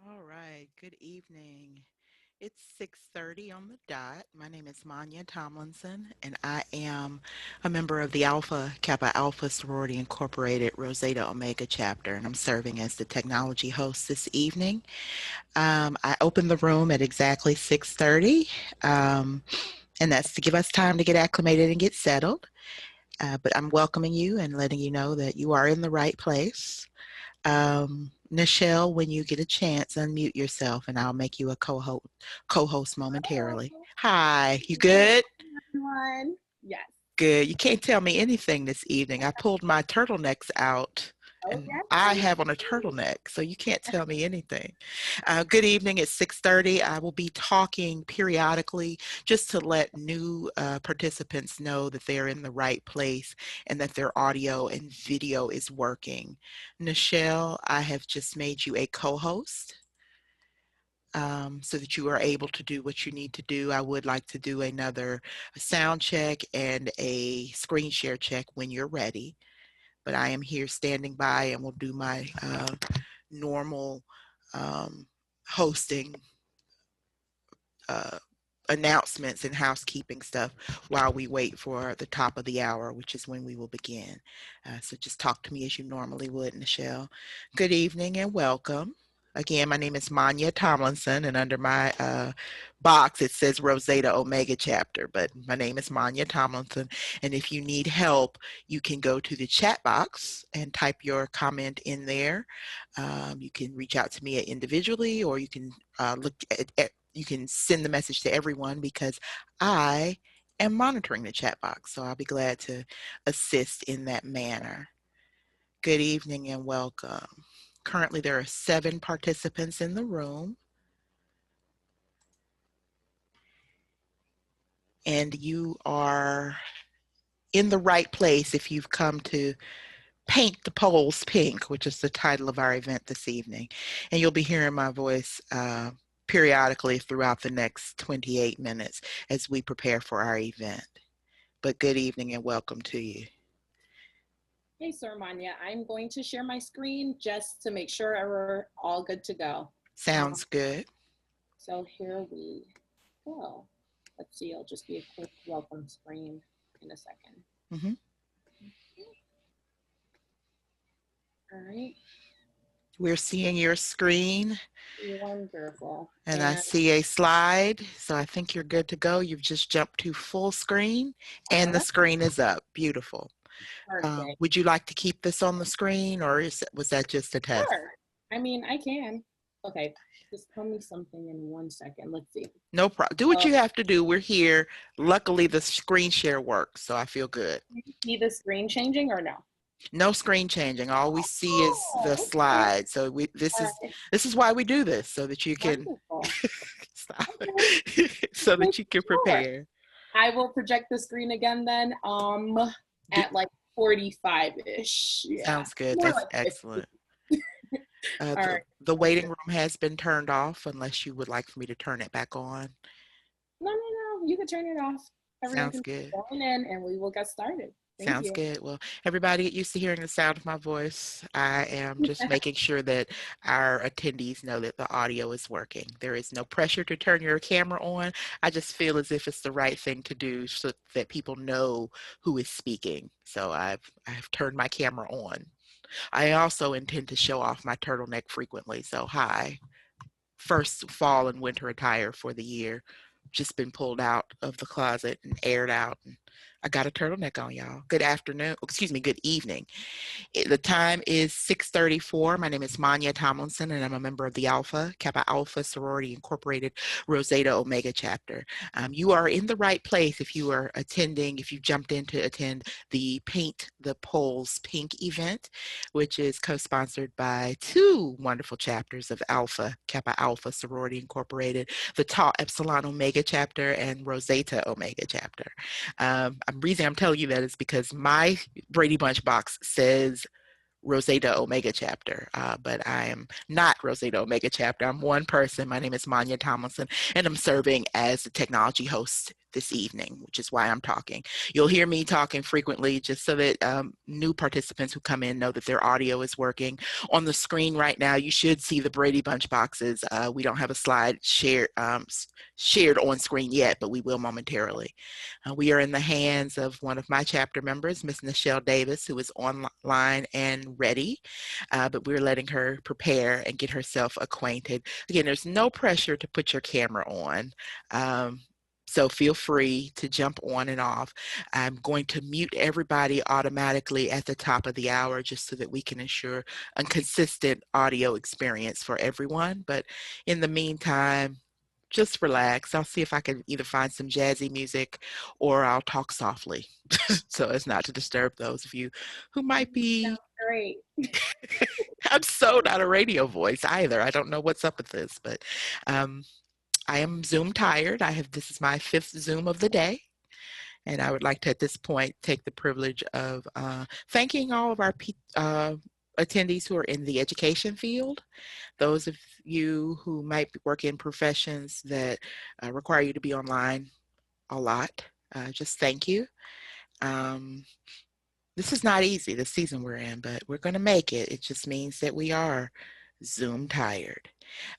All right, good evening. It's 6:30 on the dot. My name is Manya Tomlinson, and I am a member of the Alpha Kappa Alpha Sorority Incorporated Rosetta Omega chapter, and I'm serving as the technology host this evening. I opened the room at exactly 6:30, and that's to give us time to get acclimated and get settled. But I'm welcoming you and letting you know that you are in the right place. Nichelle, when you get a chance, unmute yourself and I'll make you a co-host Hello. momentarily. Hi, you Good good? everyone. Yes. Good. You can't tell me anything this evening. I pulled my turtlenecks out Oh, and yes, I I have on a turtleneck, so you can't tell me anything. Good evening. It's 6:30. I will be talking periodically just to let new participants know that they're in the right place and that their audio and video is working. Nichelle, I have just made you a co-host. So that you are able to do what you need to do. I would like to do another sound check and a screen share check when you're ready. But I am here standing by and will do my normal um, hosting uh, announcements and housekeeping stuff while we wait for the top of the hour, which is when we will begin. So just talk to me as you normally would, Nichelle. Good evening and welcome. Again, my name is Manya Tomlinson, and under my box it says Rosetta Omega chapter, but my name is Manya Tomlinson. And if you need help, you can go to the chat box and type your comment in there. You can reach out to me individually, or you can look at you can send the message to everyone because I am monitoring the chat box. So I'll be glad to assist in that manner. Good evening and welcome. Currently, there are 7 participants in the room, and you are in the right place if you've come to Paint the Polls Pink, which is the title of our event this evening. And you'll be hearing my voice periodically throughout the next 28 minutes as we prepare for our event. But good evening and welcome to you. Hey, Sir Manya. I'm going to share my screen just to make sure we're all good to go. Sounds good. So here we go. Let's see. It'll just be a quick welcome screen in a second. Mm-hmm. All right. We're seeing your screen. Wonderful. And I see a slide, so I think you're good to go. You've just jumped to full screen, and the Right. screen is up. Beautiful. Perfect. Would you like to keep this on the screen, or was that just a test? Sure. I mean, I can. Okay. Just tell me something in 1 second. Let's see. No problem. Do what you have to do. We're here. Luckily, the screen share works, so I feel good. Can you see the screen changing or no? No screen changing. All we see is the Oh, okay. slide. So this All is right. this is why we do this, so that you can Wonderful. stop, Okay. so Make that you can sure. prepare. I will project the screen again then Do, at like 45-ish. Yeah. sounds good. More That's like 50. excellent. All right. The Sounds waiting good. room has been turned off unless you would like for me to turn it back on. No, no, no. You can turn it off. Everyone Sounds can good. join in and we will get started. Thank Sounds you. good. Well, everybody get used to hearing the sound of my voice. I am just making sure that our attendees know that the audio is working. There is no pressure to turn your camera on. I just feel as if it's the right thing to do so that people know who is speaking. So I've turned my camera on. I also intend to show off my turtleneck frequently. So hi, first fall and winter attire for the year. Just been pulled out of the closet and aired out. And I got a turtleneck on, y'all. Good afternoon. Excuse me, good evening. The time is 6:34. My name is Manya Tomlinson, and I'm a member of the Alpha Kappa Alpha Sorority Incorporated Rosetta Omega chapter. You are in the right place if you are attending, if you jumped in to attend the Paint the Polls Pink event, which is co-sponsored by 2 wonderful chapters of Alpha Kappa Alpha Sorority Incorporated, the Tau Epsilon Omega chapter and Rosetta Omega chapter. The reason I'm telling you that is because my Brady Bunch box says Rosetta Omega chapter, but I am not Rosetta Omega chapter. I'm one person. My name is Manya Tomlinson, and I'm serving as the technology host this evening, which is why I'm talking. You'll hear me talking frequently just so that new participants who come in know that their audio is working. On the screen right now, you should see the Brady Bunch boxes. We don't have a slide shared on screen yet, but we will momentarily. We are in the hands of one of my chapter members, Miss Nichelle Davis, who is online and ready, but we're letting her prepare and get herself acquainted. Again, there's no pressure to put your camera on. So feel free to jump on and off. I'm going to mute everybody automatically at the top of the hour just so that we can ensure a consistent audio experience for everyone. But in the meantime, just relax. I'll see if I can either find some jazzy music or I'll talk softly so as not to disturb those of you who might be. Sounds great. I'm so not a radio voice either. I don't know what's up with this, but um, I am Zoom tired. This is my 5th Zoom of the day. And I would like to, at this point, take the privilege of thanking all of our attendees who are in the education field. Those of you who might work in professions that require you to be online a lot, just thank you. This is not easy, the season we're in, but we're going to make it. It just means that we are Zoom tired.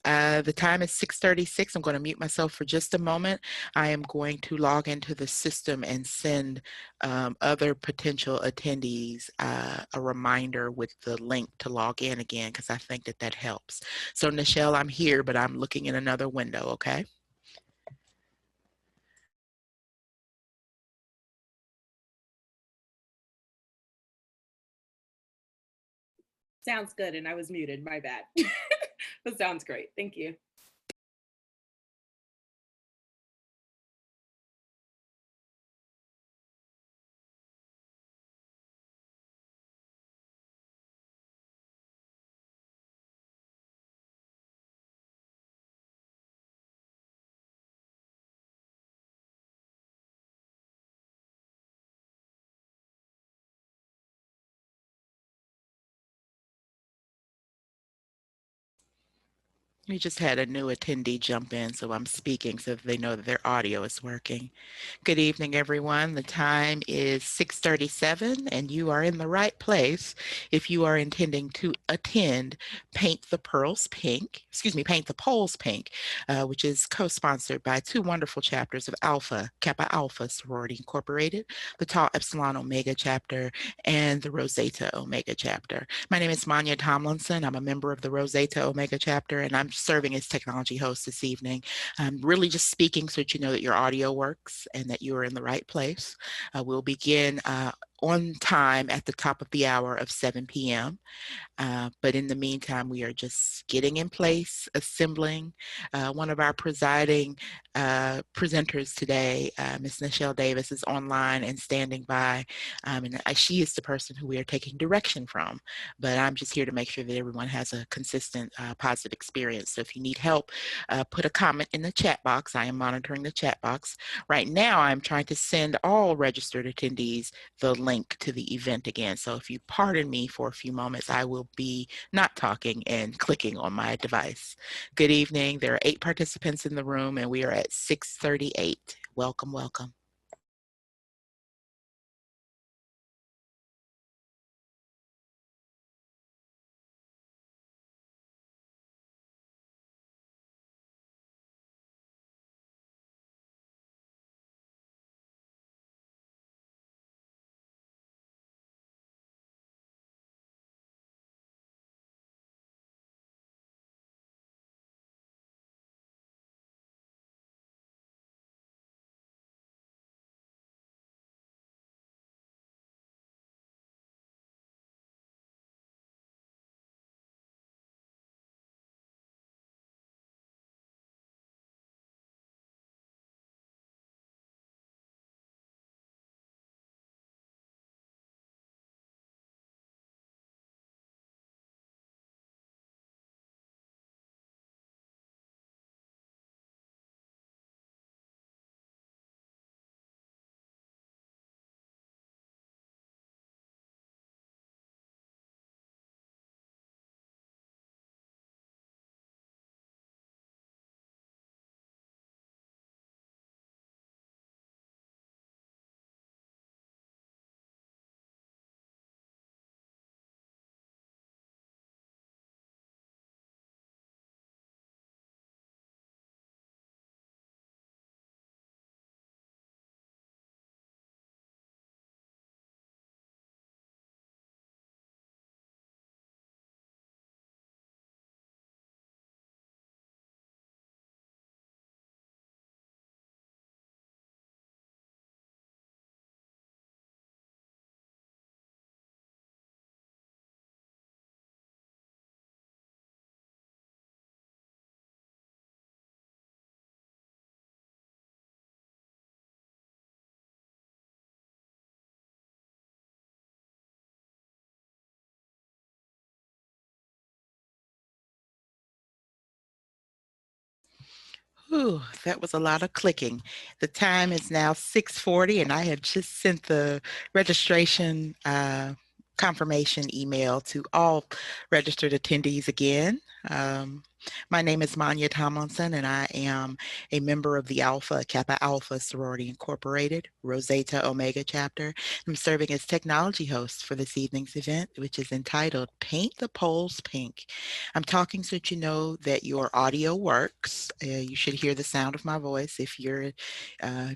The time is 6:36. I'm going to mute myself for just a moment. I am going to log into the system and send other potential attendees a reminder with the link to log in again, because I think that helps. So Nichelle, I'm here, but I'm looking in another window, okay? Sounds good, and I was muted, my bad. That sounds great. Thank you. We just had a new attendee jump in, so I'm speaking so that they know that their audio is working. Good evening, everyone. The time is 6:37, and you are in the right place if you are intending to attend Paint the Polls Pink, which is co-sponsored by 2 wonderful chapters of Kappa Alpha Sorority Incorporated, the Tau Epsilon Omega chapter, and the Rosetta Omega chapter. My name is Manya Tomlinson. I'm a member of the Rosetta Omega chapter, and I'm serving as technology host this evening. I'm really just speaking so that you know that your audio works and that you are in the right place. We'll begin on time at the top of the hour of 7 p.m. But in the meantime, we are just getting in place, assembling. One of our presiding presenters today, Ms. Nichelle Davis, is online and standing by. And she is the person who we are taking direction from. But I'm just here to make sure that everyone has a consistent, positive experience. So if you need help, put a comment in the chat box. I am monitoring the chat box. Right now, I'm trying to send all registered attendees the link to the event again. So if you pardon me for a few moments, I will be not talking and clicking on my device. Good evening. There are 8 participants in the room and we are at 6:38. Welcome, welcome. Whew, that was a lot of clicking. The time is now 6:40, and I have just sent the registration confirmation email to all registered attendees again. Um, my name is Manya Tomlinson, and I am a member of the Alpha Kappa Alpha Sorority Incorporated, Rosetta Omega chapter. I'm serving as technology host for this evening's event, which is entitled Paint the Poles Pink. I'm talking so that you know that your audio works. You should hear the sound of my voice if your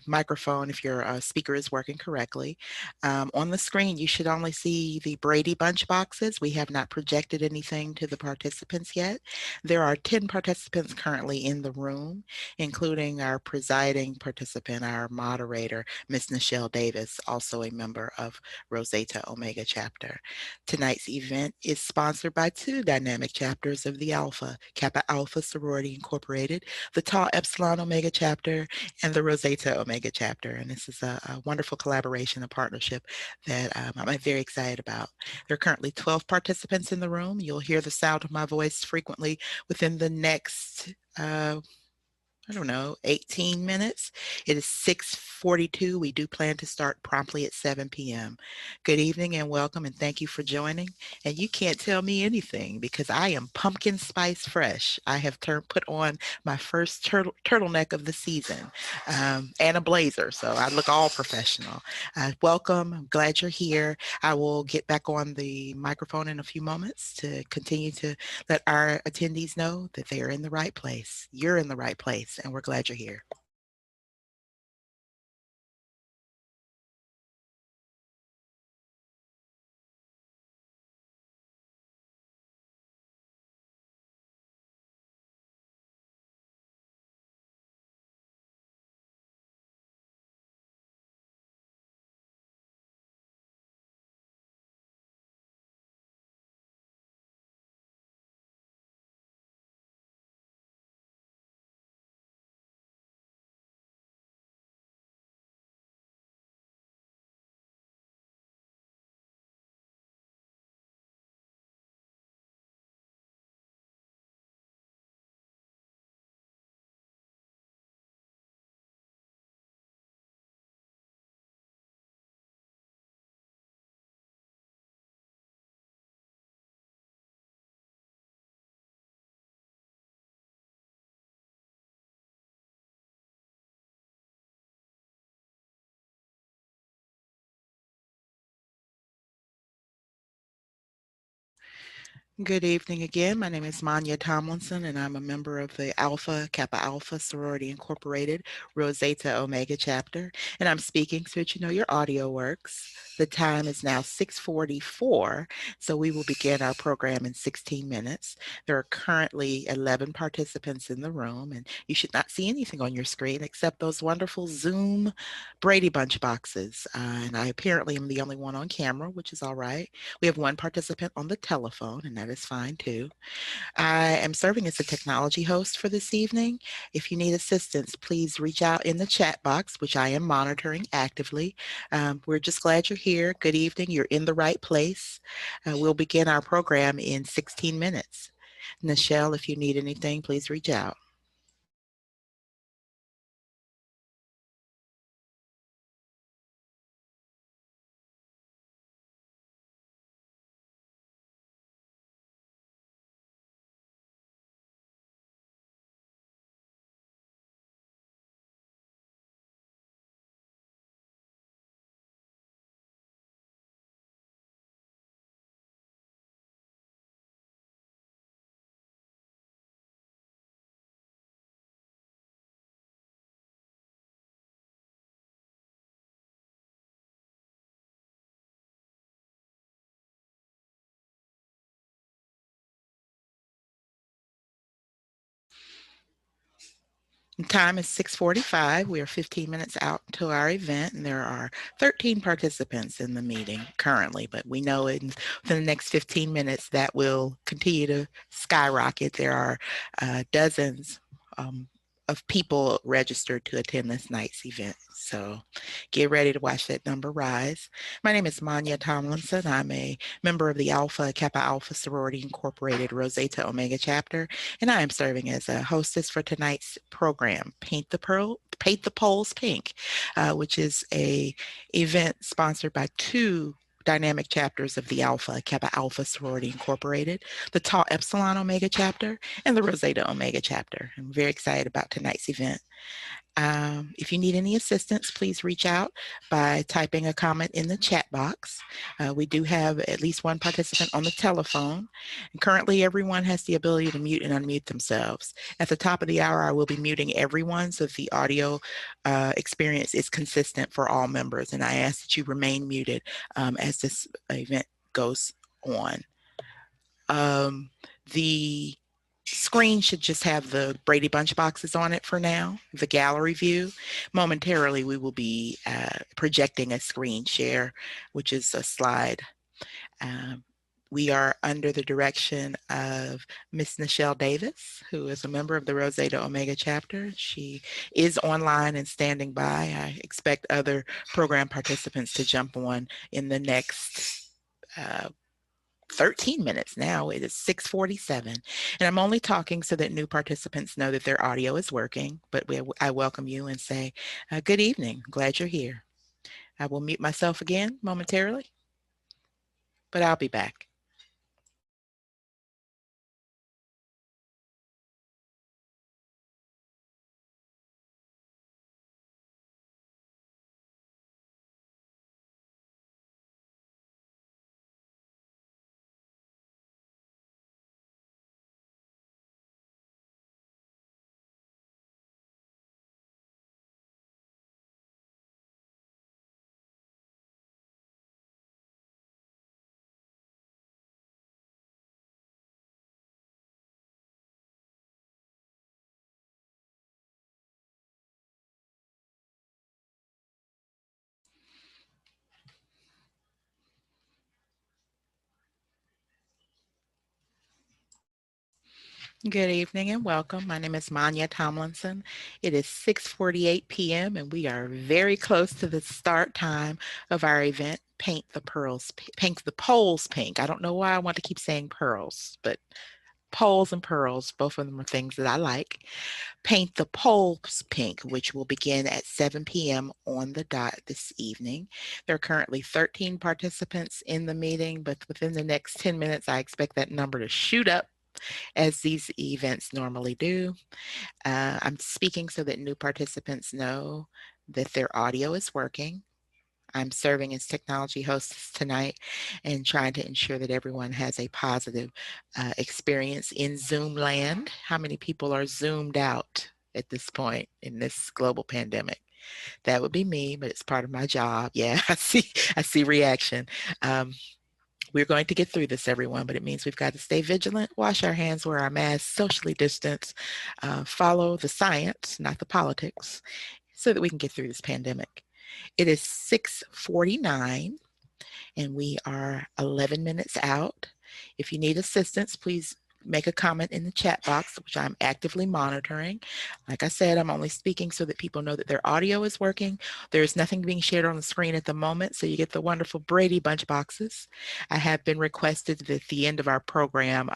microphone, if your speaker is working correctly. On the screen, you should only see the Brady Bunch boxes. We have not projected anything to the participants yet. There are 10 participants currently in the room, including our presiding participant, our moderator, Ms. Nichelle Davis, also a member of Rosetta Omega chapter. Tonight's event is sponsored by two dynamic chapters of the Alpha, Kappa Alpha Sorority Incorporated, the Tau Epsilon Omega chapter, and the Rosetta Omega chapter. And this is a wonderful collaboration, a partnership that I'm very excited about. There are currently 12 participants in the room. You'll hear the sound of my voice frequently within the next I don't know, 18 minutes. It is 6:42. We do plan to start promptly at 7 p.m. Good evening and welcome, and thank you for joining. And you can't tell me anything because I am pumpkin spice fresh. I have put on my first turtleneck of the season and a blazer, so I look all professional. Welcome. I'm glad you're here. I will get back on the microphone in a few moments to continue to let our attendees know that they are in the right place. You're in the right place, and we're glad you're here. Good evening again. My name is Manya Tomlinson, and I'm a member of the Alpha Kappa Alpha Sorority Incorporated Rosetta Omega chapter. And I'm speaking so that you know your audio works. The time is now 6:44, so we will begin our program in 16 minutes. There are currently 11 participants in the room, and you should not see anything on your screen except those wonderful Zoom Brady Bunch boxes. And I apparently am the only one on camera, which is all right. We have one participant on the telephone, and that is fine too. I am serving as a technology host for this evening. If you need assistance, please reach out in the chat box, which I am monitoring actively. We're just glad you're here. Good evening. You're in the right place. We'll begin our program in 16 minutes. Nichelle, if you need anything, please reach out. The time is 6:45. We are 15 minutes out to our event, and there are 13 participants in the meeting currently, but we know within the next 15 minutes that will continue to skyrocket. There are dozens of people registered to attend this night's event. So get ready to watch that number rise. My name is Manya Tomlinson. I'm a member of the Alpha Kappa Alpha Sorority Incorporated Rosetta Omega chapter, and I am serving as a hostess for tonight's program, Paint the Poles Pink, which is a event sponsored by two dynamic chapters of the Alpha Kappa Alpha Sorority Incorporated, the Tau Epsilon Omega chapter, and the Rosetta Omega chapter. I'm very excited about tonight's event. If you need any assistance, please reach out by typing a comment in the chat box. We do have at least one participant on the telephone. And currently, everyone has the ability to mute and unmute themselves. At the top of the hour, I will be muting everyone so the audio experience is consistent for all members. And I ask that you remain muted as this event goes on. The screen should just have the Brady Bunch boxes on it for now, the gallery view. Momentarily, we will be projecting a screen share, which is a slide. We are under the direction of Miss Nichelle Davis, who is a member of the Rosetta Omega chapter. She is online and standing by. I expect other program participants to jump on in the next 13 minutes now. It is 6:47, and I'm only talking so that new participants know that their audio is working, but I welcome you and say, good evening, glad you're here. I will mute myself again momentarily, but I'll be back. Good evening and welcome. My name is Manya Tomlinson. It is 6:48 p.m. and we are very close to the start time of our event, Paint the Poles Pink. I don't know why I want to keep saying pearls, but poles and pearls, both of them are things that I like. Paint the Poles Pink, which will begin at 7 p.m. on the dot this evening. There are currently 13 participants in the meeting, but within the next 10 minutes, I expect that number to shoot up as these events normally do. I'm speaking so that new participants know that their audio is working. I'm serving as technology host tonight and trying to ensure that everyone has a positive experience in Zoom land. How many people are Zoomed out at this point in this global pandemic? That would be me, but it's part of my job. Yeah, I see reaction. We're going to get through this, everyone, but it means we've got to stay vigilant, wash our hands, wear our masks, socially distance, follow the science, not the politics, so that we can get through this pandemic. It is 6:49 and we are 11 minutes out. If you need assistance, please make a comment in the chat box, which I'm actively monitoring. Like I said, I'm only speaking so that people know that their audio is working. There's nothing being shared on the screen at the moment, so you get the wonderful Brady Bunch boxes. I have been requested at the end of our program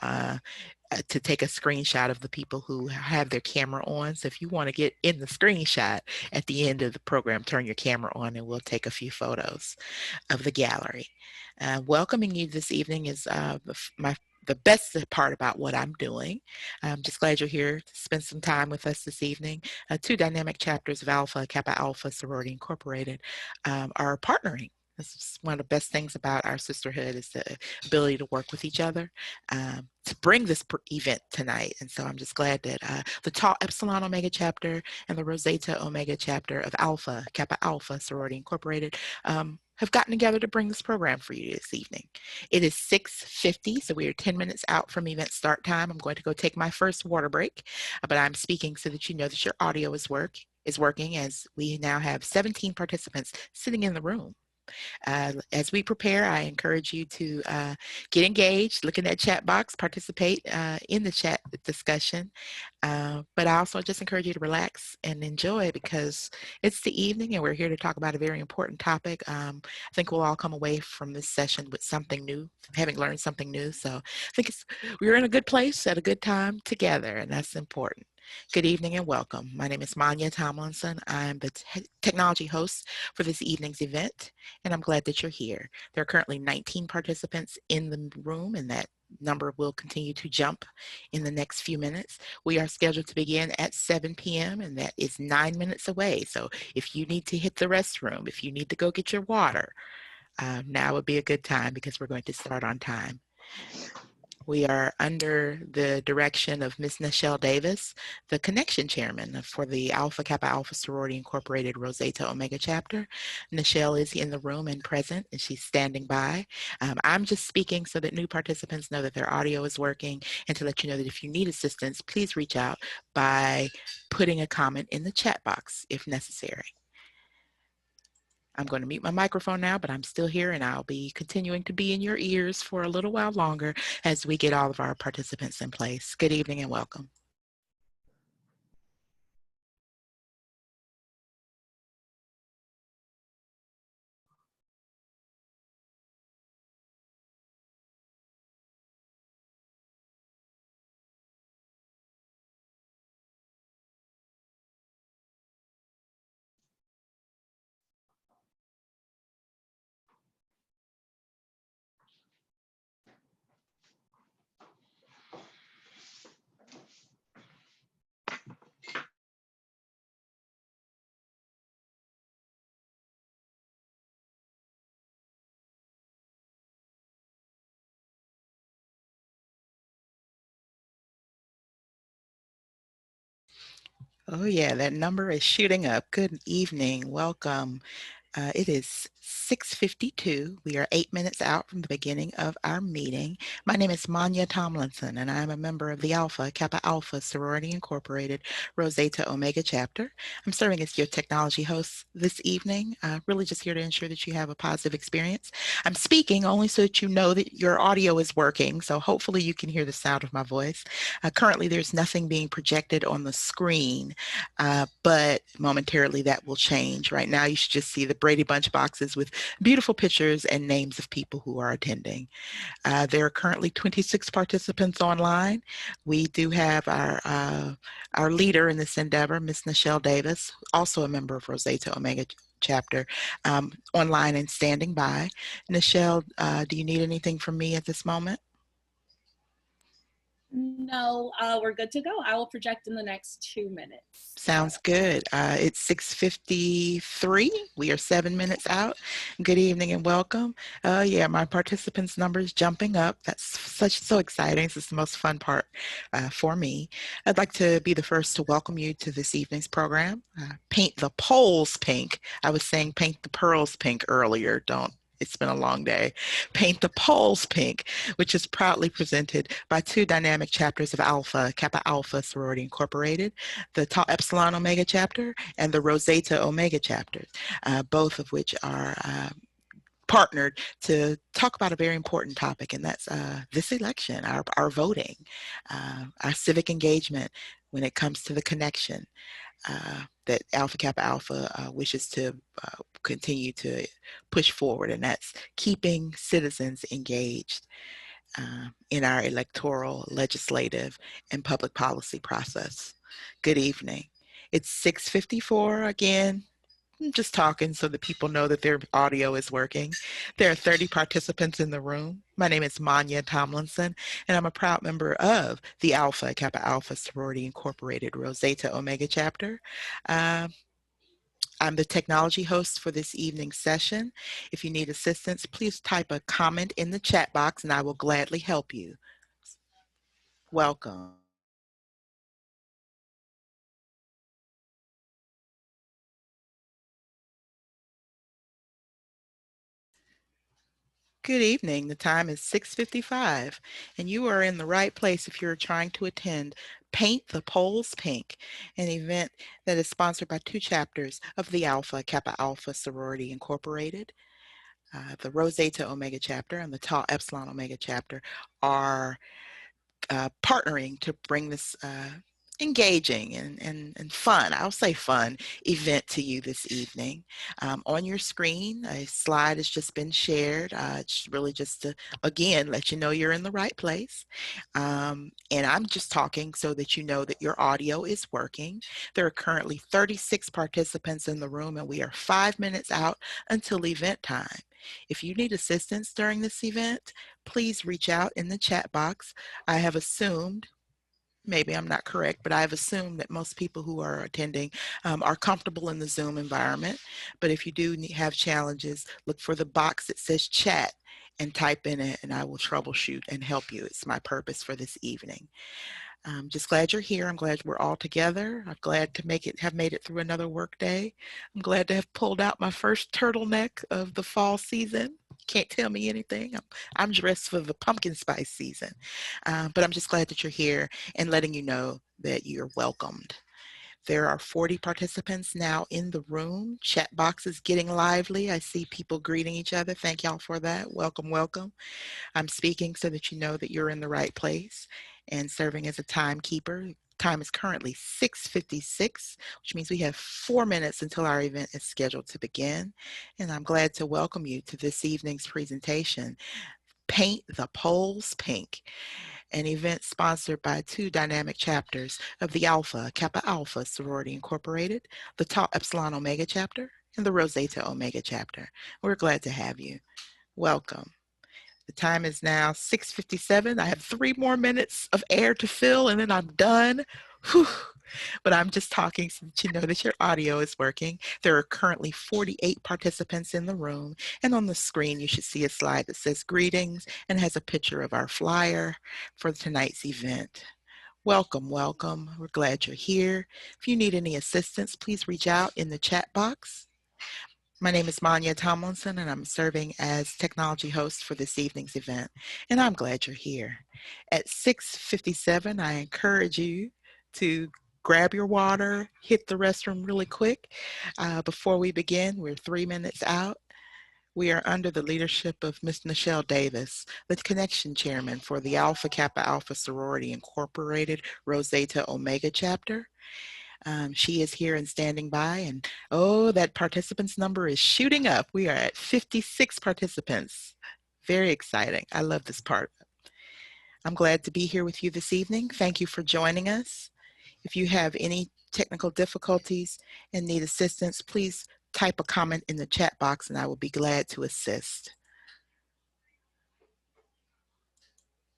to take a screenshot of the people who have their camera on. So if you want to get in the screenshot at the end of the program, turn your camera on and we'll take a few photos of the gallery. Welcoming you this evening is the best part about what I'm doing. I'm just glad you're here to spend some time with us this evening. Two dynamic chapters of Alpha Kappa Alpha Sorority Incorporated are partnering. This is one of the best things about our sisterhood is the ability to work with each other to bring this event tonight. And so I'm just glad that the Tau Epsilon Omega chapter and the Rosetta Omega chapter of Alpha Kappa Alpha Sorority Incorporated have gotten together to bring this program for you this evening. It is 6:50, so we are 10 minutes out from event start time. I'm going to go take my first water break, but I'm speaking so that you know that your audio is working, as we now have 17 participants sitting in the room. As we prepare, I encourage you to get engaged, look in that chat box, participate in the chat discussion. But I also just encourage you to relax and enjoy because it's the evening and we're here to talk about a very important topic. I think we'll all come away from this session with something new, having learned something new. So I think we're in a good place at a good time together, and that's important. Good evening and welcome. My name is Manya Tomlinson. I'm the technology host for this evening's event, and I'm glad that you're here. There are currently 19 participants in the room, and that number will continue to jump in the next few minutes. We are scheduled to begin at 7 p.m., and that is 9 minutes away. So if you need to hit the restroom, if you need to go get your water, now would be a good time because we're going to start on time. We are under the direction of Ms. Nichelle Davis, the Connection Chairman for the Alpha Kappa Alpha Sorority Incorporated Rosetta Omega Chapter. Nichelle is in the room and present, and she's standing by. I'm just speaking so that new participants know that their audio is working, and to let you know that if you need assistance, please reach out by putting a comment in the chat box if necessary. I'm going to mute my microphone now, but I'm still here and I'll be continuing to be in your ears for a little while longer as we get all of our participants in place. Good evening and welcome. Oh yeah, that number is shooting up. Good evening, welcome. It is 6:52. We are 8 minutes out from the beginning of our meeting. My name is Manya Tomlinson, and I'm a member of the Alpha Kappa Alpha Sorority Incorporated Rosetta Omega Chapter. I'm serving as your technology host this evening, really just here to ensure that you have a positive experience. I'm speaking only so that you know that your audio is working, so hopefully you can hear the sound of my voice. Currently, there's nothing being projected on the screen, but momentarily that will change. Right now, you should just see the Brady Bunch boxes with beautiful pictures and names of people who are attending. There are currently 26 participants online. We do have our leader in this endeavor, Ms. Nichelle Davis, also a member of Rosetta Omega chapter, online and standing by. Nichelle, do you need anything from me at this moment? No, we're good to go. I will project in the next 2 minutes. Sounds good. It's 6:53. We are 7 minutes out. Good evening and welcome. Yeah, my participants numbers jumping up. That's so exciting. This is the most fun part for me. I'd like to be the first to welcome you to this evening's program. Paint the poles pink. I was saying paint the pearls pink earlier. Don't. It's been a long day. Paint the Poles Pink, which is proudly presented by two dynamic chapters of Alpha, Kappa Alpha Sorority Incorporated, the Epsilon Omega chapter and the Rosetta Omega chapters, both of which are partnered to talk about a very important topic, and that's this election, our voting, our civic engagement when it comes to the connection that Alpha Kappa Alpha wishes to continue to push forward, and that's keeping citizens engaged in our electoral, legislative, and public policy process. Good evening. It's 6:54 again. I'm just talking so that people know that their audio is working. There are 30 participants in the room. My name is Manya Tomlinson, and I'm a proud member of the Alpha Kappa Alpha Sorority Incorporated Rosetta Omega Chapter. Uh, I'm the technology host for this evening's session. If you need assistance, please type a comment in the chat box and I will gladly help you. Welcome. Good evening. The time is 6:55 and you are in the right place if you're trying to attend Paint the Poles Pink, an event that is sponsored by two chapters of the Alpha Kappa Alpha Sorority Incorporated. The Rho Zeta Omega chapter and the Tau Epsilon Omega chapter are partnering to bring this engaging and fun, I'll say fun, event to you this evening. On your screen, a slide has just been shared. It's really just to, again, let you know you're in the right place. And I'm just talking so that you know that your audio is working. There are currently 36 participants in the room, and we are 5 minutes out until event time. If you need assistance during this event, please reach out in the chat box. I have assumed, maybe I'm not correct, but I've assumed that most people who are attending are comfortable in the Zoom environment. But if you do have challenges, look for the box that says chat and type in it, and I will troubleshoot and help you. It's my purpose for this evening. I'm just glad you're here. I'm glad we're all together. I'm glad to have made it through another work day. I'm glad to have pulled out my first turtleneck of the fall season. Can't tell me anything. I'm dressed for the pumpkin spice season. But I'm just glad that you're here and letting you know that you're welcomed. There are 40 participants now in the room. Chat box is getting lively. I see people greeting each other. Thank y'all for that. Welcome, welcome. I'm speaking so that you know that you're in the right place and serving as a timekeeper. Time is currently 6:56, which means we have 4 minutes until our event is scheduled to begin. And I'm glad to welcome you to this evening's presentation, Paint the Poles Pink, an event sponsored by two dynamic chapters of the Alpha Kappa Alpha Sorority Incorporated, the Tau Epsilon Omega chapter, and the Rho Zeta Omega chapter. We're glad to have you. Welcome. The time is now 6:57. I have 3 more minutes of air to fill and then I'm done. Whew. But I'm just talking so that you know that your audio is working. There are currently 48 participants in the room, and on the screen you should see a slide that says greetings and has a picture of our flyer for tonight's event. Welcome, welcome. We're glad you're here. If you need any assistance, please reach out in the chat box. My name is Manya Tomlinson, and I'm serving as technology host for this evening's event, and I'm glad you're here. At 6:57, I encourage you to grab your water, hit the restroom really quick. Before we begin, we're 3 minutes out. We are under the leadership of Ms. Nichelle Davis, the connection chairman for the Alpha Kappa Alpha Sorority Incorporated Rho Zeta Omega chapter. She is here and standing by, and oh, that participants number is shooting up. We are at 56 participants. Very exciting. I love this part. I'm glad to be here with you this evening. Thank you for joining us. If you have any technical difficulties and need assistance, please type a comment in the chat box and I will be glad to assist.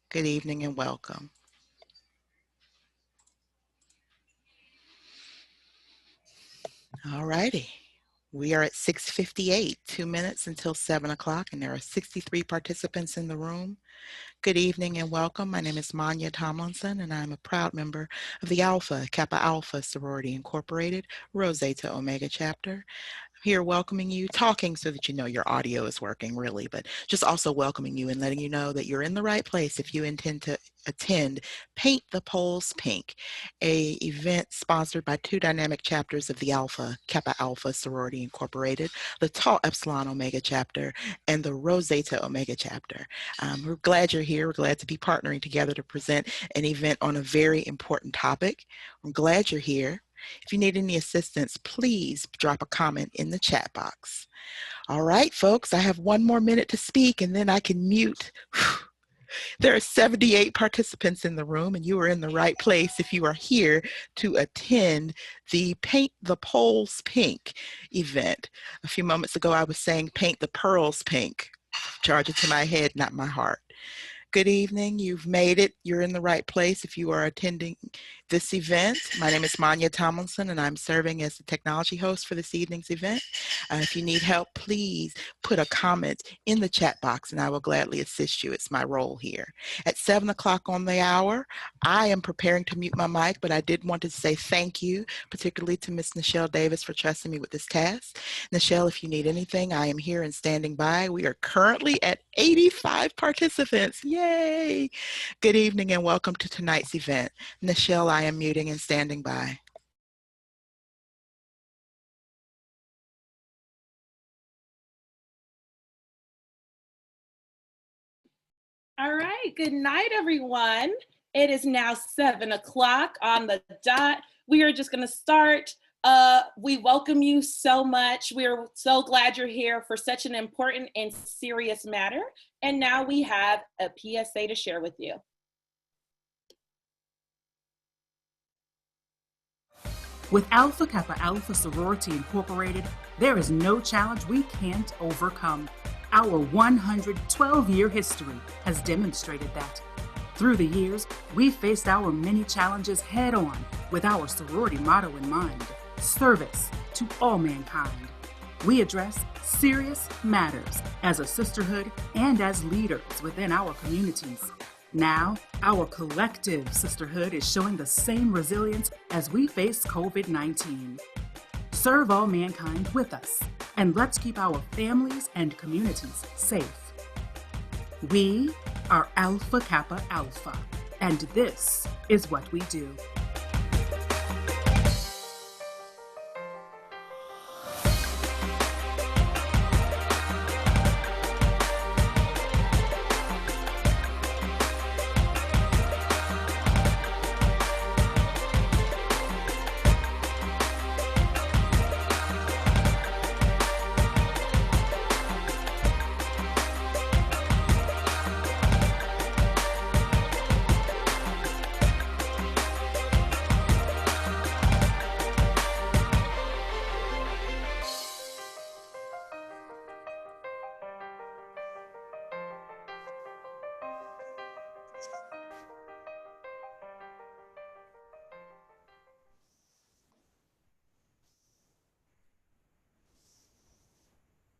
Good evening and welcome. All righty. We are at 6:58, 2 minutes until 7 o'clock, and there are 63 participants in the room. Good evening and welcome. My name is Manya Tomlinson, and I'm a proud member of the Alpha Kappa Alpha Sorority Incorporated Rho Zeta Omega chapter. Here welcoming you, talking so that you know your audio is working really, but just also welcoming you and letting you know that you're in the right place if you intend to attend Paint the Poles Pink, a event sponsored by two dynamic chapters of the Alpha Kappa Alpha Sorority Incorporated, the Tau Epsilon Omega chapter, and the Rho Zeta Omega chapter. We're glad you're here. We're glad to be partnering together to present an event on a very important topic. I'm glad you're here. If you need any assistance, please drop a comment in the chat box. All right, folks, I have 1 more minute to speak and then I can mute. There are 78 participants in the room, and you are in the right place if you are here to attend the Paint the Poles Pink event. A few moments ago, I was saying paint the pearls pink. Charge it to my head, not my heart. Good evening. You've made it. You're in the right place if you are attending this event. My name is Manya Tomlinson, and I'm serving as the technology host for this evening's event. If you need help, please put a comment in the chat box, and I will gladly assist you. It's my role here. At 7 o'clock on the hour, I am preparing to mute my mic, but I did want to say thank you, particularly to Ms. Nichelle Davis for trusting me with this task. Nichelle, if you need anything, I am here and standing by. We are currently at 85 participants. Yay! Good evening and welcome to tonight's event. Nichelle, I am muting and standing by. All right, good night, everyone. It is now 7 o'clock on the dot. We are just gonna start. We welcome you so much. We're so glad you're here for such an important and serious matter. And now we have a PSA to share with you. With Alpha Kappa Alpha Sorority Incorporated, there is no challenge we can't overcome. Our 112-year history has demonstrated that. Through the years, we've faced our many challenges head-on with our sorority motto in mind: service to all mankind. We address serious matters as a sisterhood and as leaders within our communities. Now, our collective sisterhood is showing the same resilience as we face COVID-19. Serve all mankind with us, and let's keep our families and communities safe. We are Alpha Kappa Alpha, and this is what we do.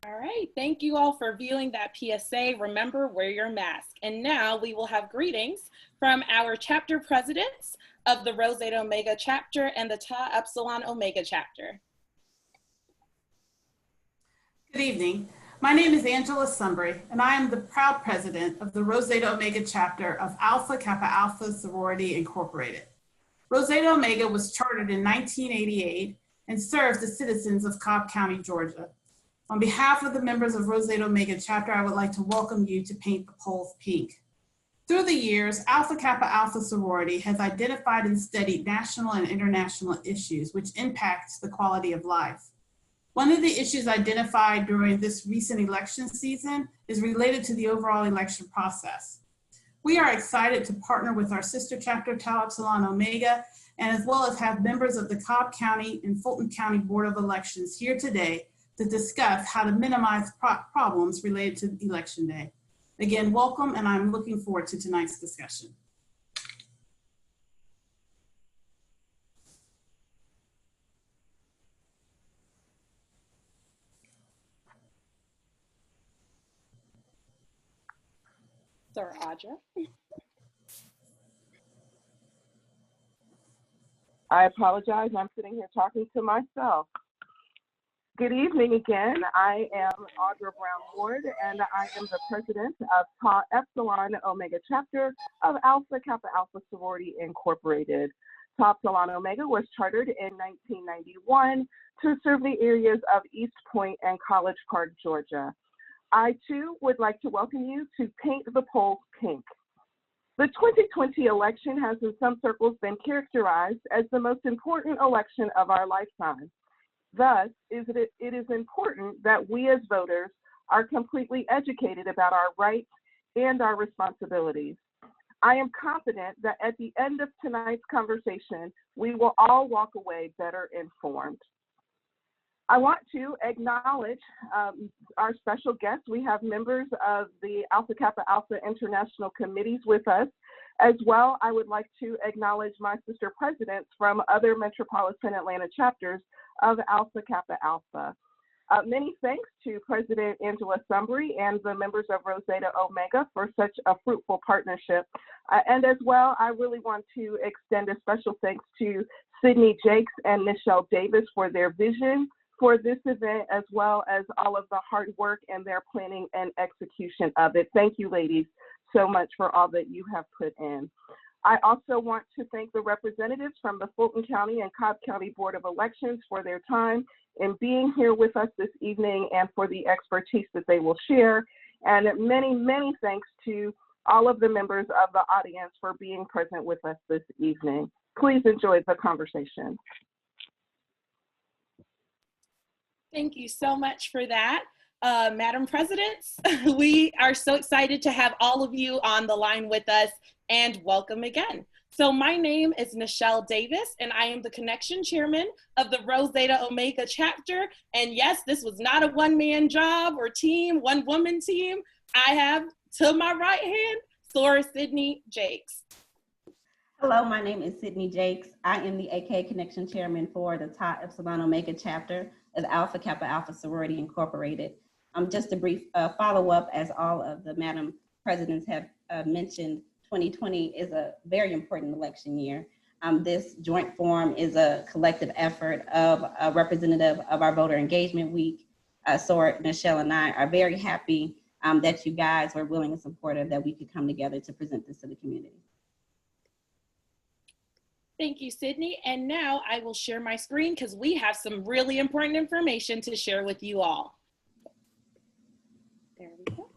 All right, thank you all for viewing that PSA. Remember, wear your mask. And now we will have greetings from our chapter presidents of the Rho Zeta Omega chapter and the Tau Epsilon Omega chapter. Good evening. My name is Angela Sunbury, and I am the proud president of the Rho Zeta Omega chapter of Alpha Kappa Alpha Sorority Incorporated. Rho Zeta Omega was chartered in 1988 and serves the citizens of Cobb County, Georgia. On behalf of the members of Rho Zeta Omega chapter, I would like to welcome you to Paint the Poles Pink. Through the years, Alpha Kappa Alpha Sorority has identified and studied national and international issues which impact the quality of life. One of the issues identified during this recent election season is related to the overall election process. We are excited to partner with our sister chapter, Tau Epsilon Omega, and as well as have members of the Cobb County and Fulton County Board of Elections here today to discuss how to minimize problems related to Election Day. Again, welcome, and I'm looking forward to tonight's discussion. Sir Audra. I apologize. I'm sitting here talking to myself. Good evening again. I am Audra Brown Ward, and I am the president of Tau Epsilon Omega chapter of Alpha Kappa Alpha Sorority Incorporated. Tau Epsilon Omega was chartered in 1991 to serve the areas of East Point and College Park, Georgia. I too would like to welcome you to Paint the Poles Pink. The 2020 election has in some circles been characterized as the most important election of our lifetime. Thus, it is important that we as voters are completely educated about our rights and our responsibilities. I am confident that at the end of tonight's conversation, we will all walk away better informed. I want to acknowledge our special guests. We have members of the Alpha Kappa Alpha International Committees with us. As well, I would like to acknowledge my sister presidents from other metropolitan Atlanta chapters of Alpha Kappa Alpha. Many thanks to President Angela Sunbury and the members of Rho Zeta Omega for such a fruitful partnership. And as well, I really want to extend a special thanks to Sydney Jakes and Michelle Davis for their vision for this event, as well as all of the hard work and their planning and execution of it. Thank you, ladies, so much for all that you have put in. I also want to thank the representatives from the Fulton County and Cobb County Board of Elections for their time in being here with us this evening and for the expertise that they will share. And many, many thanks to all of the members of the audience for being present with us this evening. Please enjoy the conversation. Thank you so much for that. Madam President, we are so excited to have all of you on the line with us, and welcome again. So my name is Nichelle Davis, and I am the Connection Chairman of the Rho Zeta Omega chapter. And yes, this was not a one-man job or team, one-woman team. I have, to my right hand, Sora Sydney Jakes. Hello, my name is Sydney Jakes. I am the AK Connection Chairman for the Tau Epsilon Omega chapter of Alpha Kappa Alpha Sorority Incorporated. Just a brief follow-up, as all of the Madam Presidents have mentioned, 2020 is a very important election year. This joint forum is a collective effort of a representative of our Voter Engagement Week. Sora, Nichelle, and I are very happy that you guys were willing and supportive that we could come together to present this to the community. Thank you, Sydney. And now I will share my screen because we have some really important information to share with you all. There we go.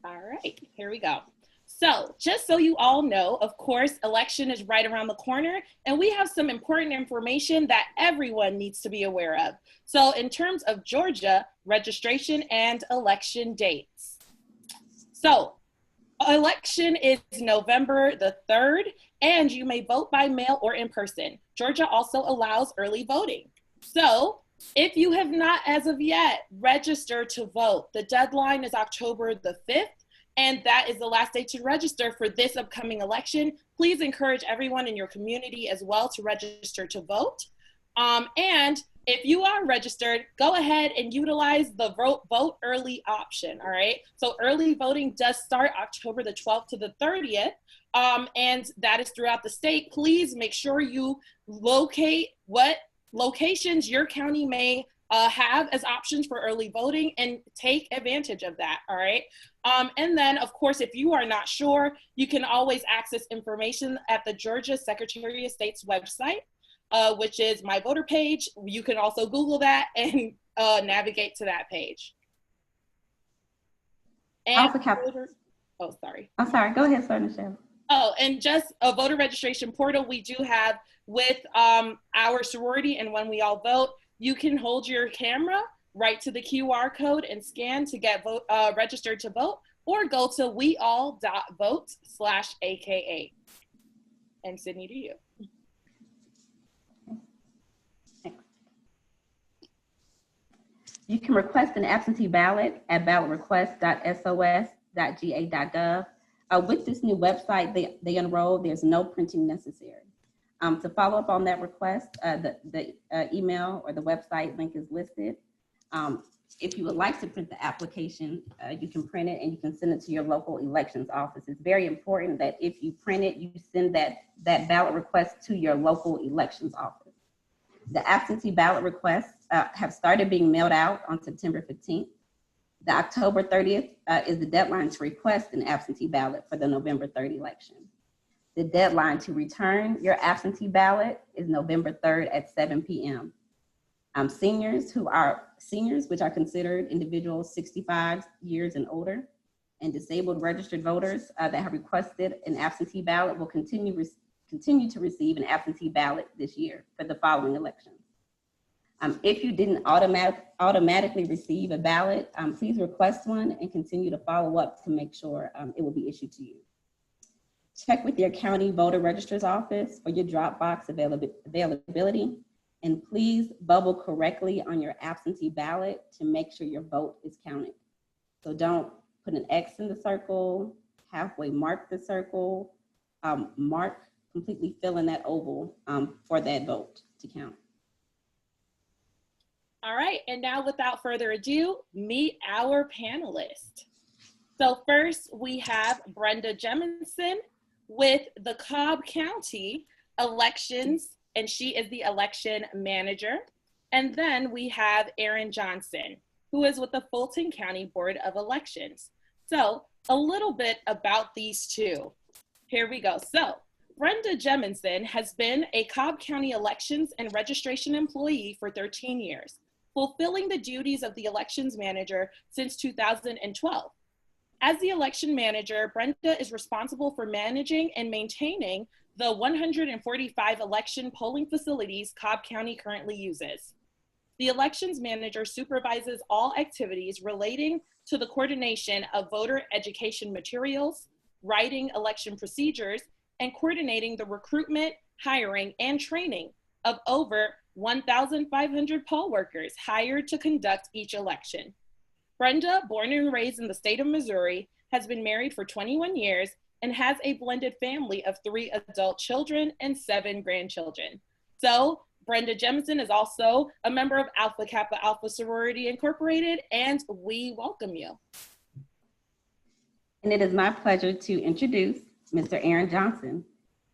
All right, here we go. So just so you all know, of course, election is right around the corner, and we have some important information that everyone needs to be aware of. So in terms of Georgia, registration and election dates. So election is November the 3rd, and you may vote by mail or in person. Georgia also allows early voting. So if you have not as of yet registered to vote, the deadline is October the 5th, and that is the last day to register for this upcoming election. Please encourage everyone in your community as well to register to vote. And if you are registered, go ahead and utilize the vote early option, all right? So early voting does start October the 12th to the 30th, and that is throughout the state. Please make sure you locate what locations your county may have as options for early voting and take advantage of that, all right? And then, of course, if you are not sure, you can always access information at the Georgia Secretary of State's website, which is my voter page. You can also Google that and navigate to that page. And oh, sorry. I'm sorry, go ahead, Sir Nichelle. Oh, and just a voter registration portal we do have with our sorority, and when we all vote, you can hold your camera right to the QR code and scan to get registered to vote, or go to weall.vote/AKA. And Sydney, to you. You can request an absentee ballot at ballotrequest.sos.ga.gov. With this new website, they enroll, there's no printing necessary. To follow up on that request, the email or the website link is listed. If you would like to print the application, you can print it and you can send it to your local elections office. It's very important that if you print it, you send that ballot request to your local elections office. The absentee ballot requests have started being mailed out on September 15th. The October 30th is the deadline to request an absentee ballot for the November 3rd election. The deadline to return your absentee ballot is November 3rd at 7 p.m. Seniors, which are considered individuals 65 years and older, and disabled registered voters that have requested an absentee ballot will continue to receive an absentee ballot this year for the following elections. If you didn't automatically receive a ballot, please request one and continue to follow up to make sure it will be issued to you. Check with your county voter registrar's office for your drop box availability, and please bubble correctly on your absentee ballot to make sure your vote is counted. So don't put an X in the circle, halfway mark the circle, completely fill in that oval for that vote to count. All right, and now without further ado, meet our panelists. So first we have Brenda Jemison with the Cobb County elections, and she is the election manager. And then we have Erin Johnson, who is with the Fulton County Board of Elections. So a little bit about these two. Here we go. So Brenda Jemison has been a Cobb County elections and registration employee for 13 years. fulfilling the duties of the elections manager since 2012. As the election manager, Brenda is responsible for managing and maintaining the 145 election polling facilities Cobb County currently uses. The elections manager supervises all activities relating to the coordination of voter education materials, writing election procedures, and coordinating the recruitment, hiring, and training of over 1,500 poll workers hired to conduct each election. Brenda, born and raised in the state of Missouri, has been married for 21 years and has a blended family of 3 adult children and 7 grandchildren. So Brenda Jemison is also a member of Alpha Kappa Alpha Sorority Incorporated, and we welcome you. And it is my pleasure to introduce Mr. Aaron Johnson.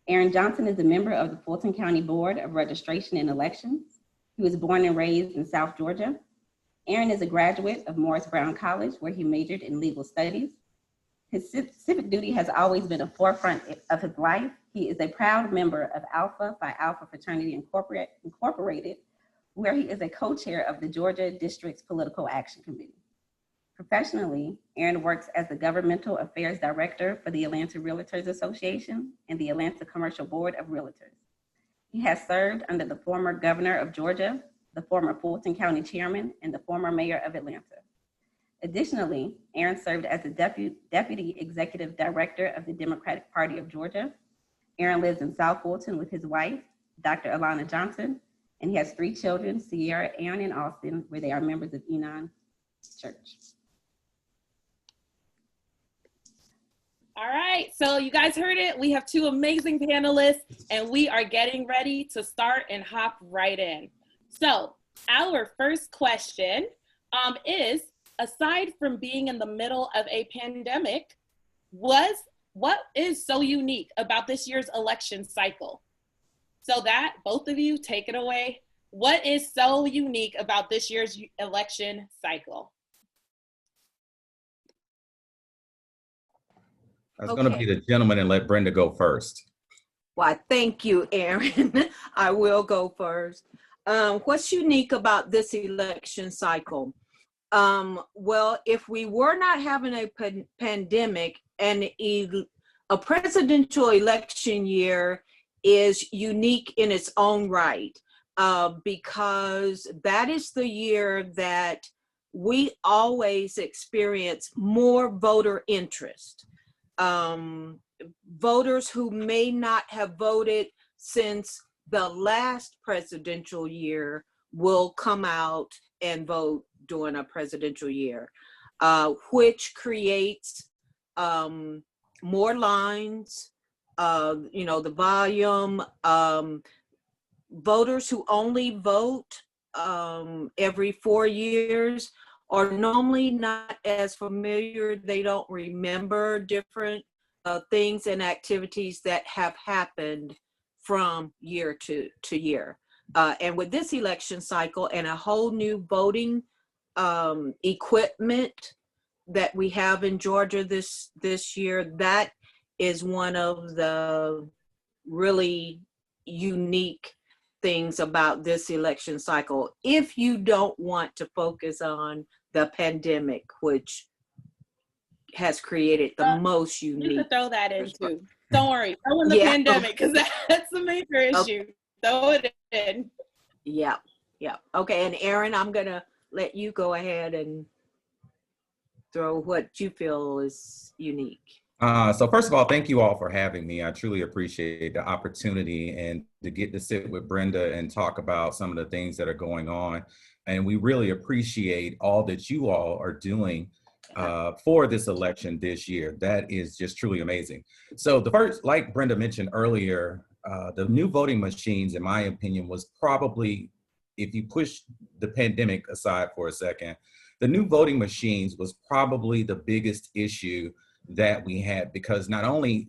Aaron Johnson is a member of the Fulton County Board of Registration and Elections. He was born and raised in South Georgia. Aaron is a graduate of Morris Brown College, where he majored in legal studies. His civic duty has always been a forefront of his life. He is a proud member of Alpha Phi Alpha Fraternity Incorporated, where he is a co-chair of the Georgia District's Political Action Committee. Professionally, Aaron works as the Governmental Affairs Director for the Atlanta Realtors Association and the Atlanta Commercial Board of Realtors. He has served under the former governor of Georgia, the former Fulton County Chairman, and the former mayor of Atlanta. Additionally, Aaron served as the Deputy Executive Director of the Democratic Party of Georgia. Aaron lives in South Fulton with his wife, Dr. Alana Johnson, and he has 3 children, Sierra, Aaron, and Austin, where they are members of Enon Church. All right, so you guys heard it. We have 2 amazing panelists, and we are getting ready to start and hop right in. So our first question is, aside from being in the middle of a pandemic, what is so unique about this year's election cycle? So that, both of you, take it away. What is so unique about this year's election cycle? I was going to be the gentleman and let Brenda go first. Why, thank you, Aaron. I will go first. What's unique about this election cycle? Well, if we were not having a pandemic, and a presidential election year is unique in its own right, because that is the year that we always experience more voter interest. Voters who may not have voted since the last presidential year will come out and vote during a presidential year, which creates more lines, the volume. Voters who only vote every 4 years are normally not as familiar. They don't remember different things and activities that have happened from year to year. And with this election cycle and a whole new voting equipment that we have in Georgia this year, that is one of the really unique things about this election cycle, if you don't want to focus on the pandemic, which has created the most unique. You could throw that in too. Don't worry, throw in the pandemic, because that's the major issue. Okay. Throw it in. Yeah. Okay, and Aaron, I'm gonna let you go ahead and throw what you feel is unique. So first of all, thank you all for having me. I truly appreciate the opportunity and to get to sit with Brenda and talk about some of the things that are going on. And we really appreciate all that you all are doing for this election this year. That is just truly amazing. So the first, like Brenda mentioned earlier, the new voting machines, in my opinion, was probably, if you push the pandemic aside for a second, the new voting machines was probably the biggest issue that we had, because not only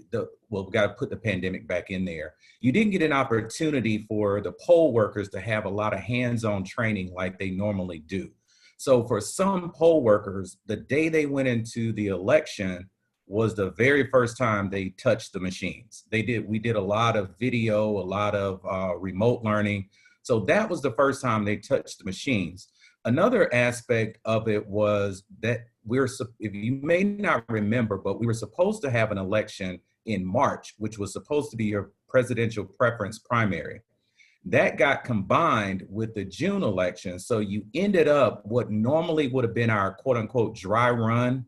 we got to put the pandemic back in there. You didn't get an opportunity for the poll workers to have a lot of hands-on training like they normally do. So for some poll workers, the day they went into the election was the very first time they touched the machines. We did a lot of video, a lot of remote learning. So that was the first time they touched the machines. Another aspect of it was that if you may not remember, but we were supposed to have an election in March, which was supposed to be your presidential preference primary. That got combined with the June election. So you ended up what normally would have been our quote unquote dry run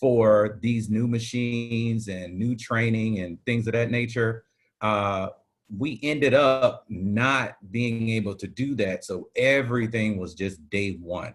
for these new machines and new training and things of that nature. We ended up not being able to do that. So everything was just day one.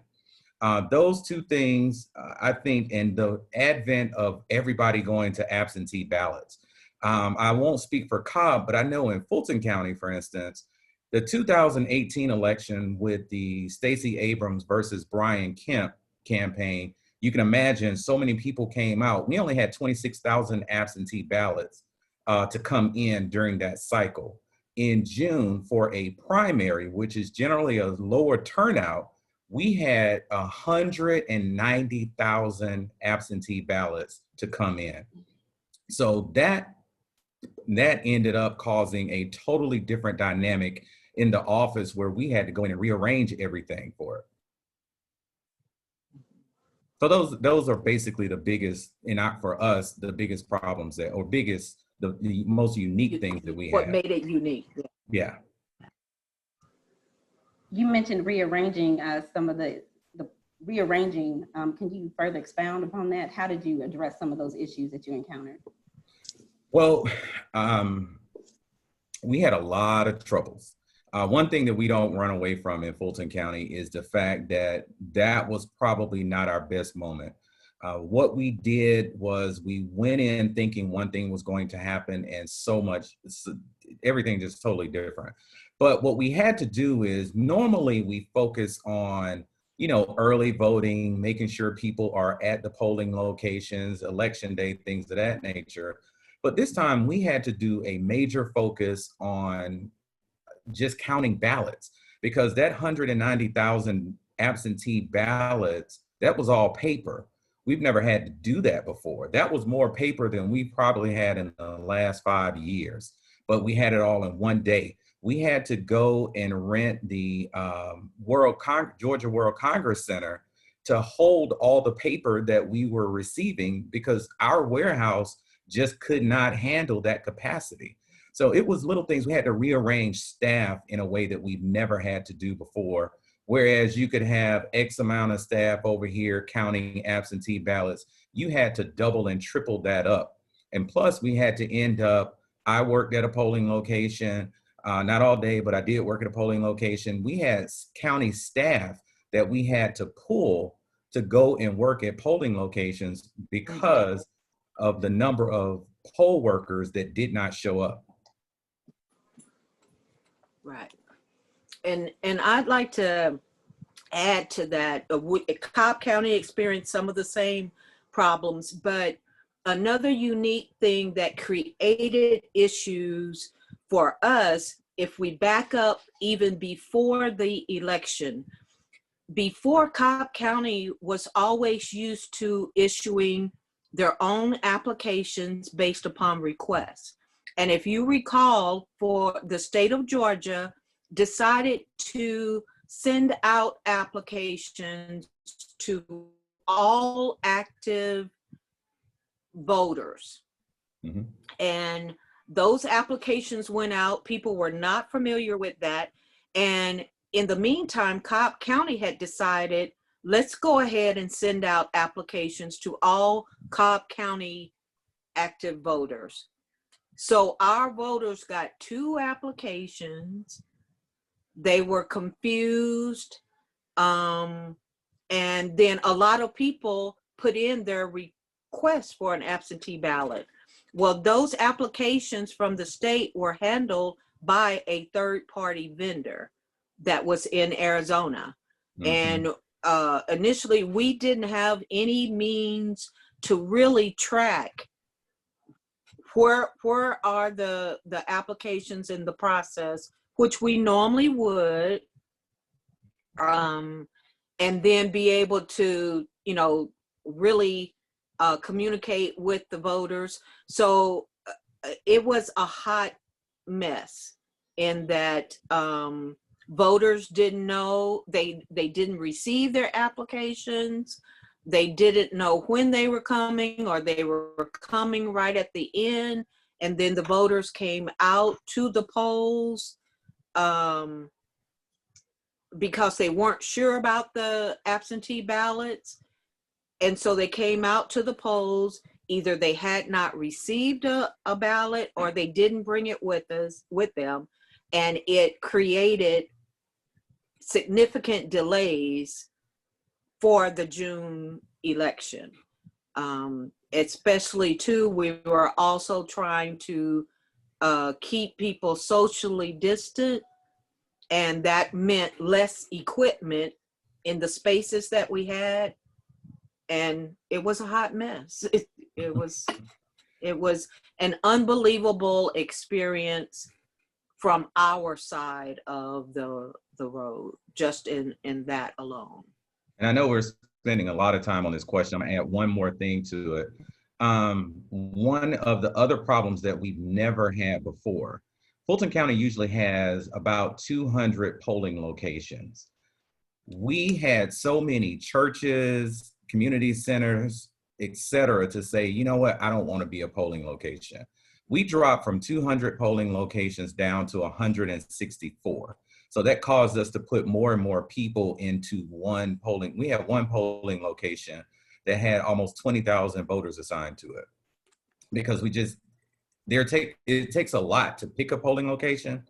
Those two things, I think, and the advent of everybody going to absentee ballots. I won't speak for Cobb, but I know in Fulton County, for instance, the 2018 election with the Stacey Abrams versus Brian Kemp campaign, you can imagine so many people came out. We only had 26,000 absentee ballots to come in during that cycle. In June, for a primary, which is generally a lower turnout, we had 190,000 absentee ballots to come in. So that ended up causing a totally different dynamic in the office where we had to go in and rearrange everything for it. So those are basically the biggest, and not for us, the biggest problems that, or biggest, the most unique things that we have. What made it unique? Yeah. You mentioned rearranging some of the rearranging. Can you further expound upon that? How did you address some of those issues that you encountered? Well, we had a lot of troubles. One thing that we don't run away from in Fulton County is the fact that that was probably not our best moment. What we did was we went in thinking one thing was going to happen, and everything just totally different. But what we had to do is normally we focus on, early voting, making sure people are at the polling locations, election day, things of that nature. But this time we had to do a major focus on just counting ballots, because that 190,000 absentee ballots, that was all paper. We've never had to do that before. That was more paper than we probably had in the last 5 years, but we had it all in one day. We had to go and rent the Georgia World Congress Center to hold all the paper that we were receiving, because our warehouse just could not handle that capacity. So it was little things. We had to rearrange staff in a way that we've never had to do before. Whereas you could have X amount of staff over here counting absentee ballots, you had to double and triple that up. And plus we had to end up, I worked at a polling location, not all day, but I did work at a polling location. We had county staff that we had to pull to go and work at polling locations because of the number of poll workers that did not show up. Right. And I'd like to add to that. Cobb County experienced some of the same problems, but another unique thing that created issues for us, if we back up even before the election, before Cobb County was always used to issuing their own applications based upon requests. And if you recall, for the state of Georgia, decided to send out applications to all active voters. Mm-hmm. And those applications went out. People were not familiar with that. And in the meantime, Cobb County had decided, let's go ahead and send out applications to all Cobb County active voters. So our voters got 2 applications. They were confused. And then a lot of people put in their request for an absentee ballot. Well, those applications from the state were handled by a third-party vendor that was in Arizona. Mm-hmm. And initially, we didn't have any means to really track where are the applications in the process, which we normally would, and then be able to, really communicate with the voters. So it was a hot mess in that Voters didn't know, they didn't receive their applications. They didn't know when they were coming, or they were coming right at the end. And then the voters came out to the polls because they weren't sure about the absentee ballots. And so they came out to the polls. Either they had not received a ballot, or they didn't bring it with them. And it created significant delays for the June election. Especially too, we were also trying to keep people socially distant, and that meant less equipment in the spaces that we had, and it was a hot mess. It was an unbelievable experience from our side of the road, just in that alone. And I know we're spending a lot of time on this question. I'm gonna add one more thing to it. One of the other problems that we've never had before, Fulton County usually has about 200 polling locations. We had so many churches, community centers, et cetera, to say, you know what, I don't want to be a polling location. We dropped from 200 polling locations down to 164. So that caused us to put more and more people into one polling. We have one polling location that had almost 20,000 voters assigned to it, because it takes a lot to pick a polling location.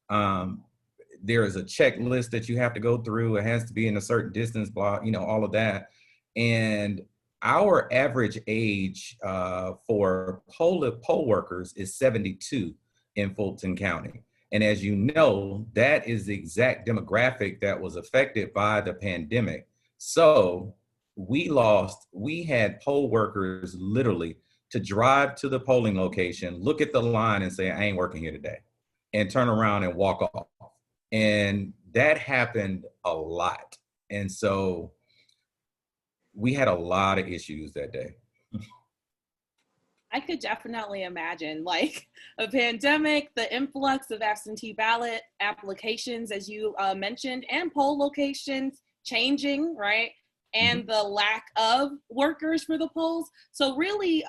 There is a checklist that you have to go through. It has to be in a certain distance block, all of that. And our average age for poll workers is 72 in Fulton County. And as you know, that is the exact demographic that was affected by the pandemic. So we had poll workers literally to drive to the polling location, look at the line and say, I ain't working here today, and turn around and walk off. And that happened a lot. And so we had a lot of issues that day. I could definitely imagine, like, a pandemic, the influx of absentee ballot applications, as you mentioned, and poll locations changing, right? And the lack of workers for the polls. So really,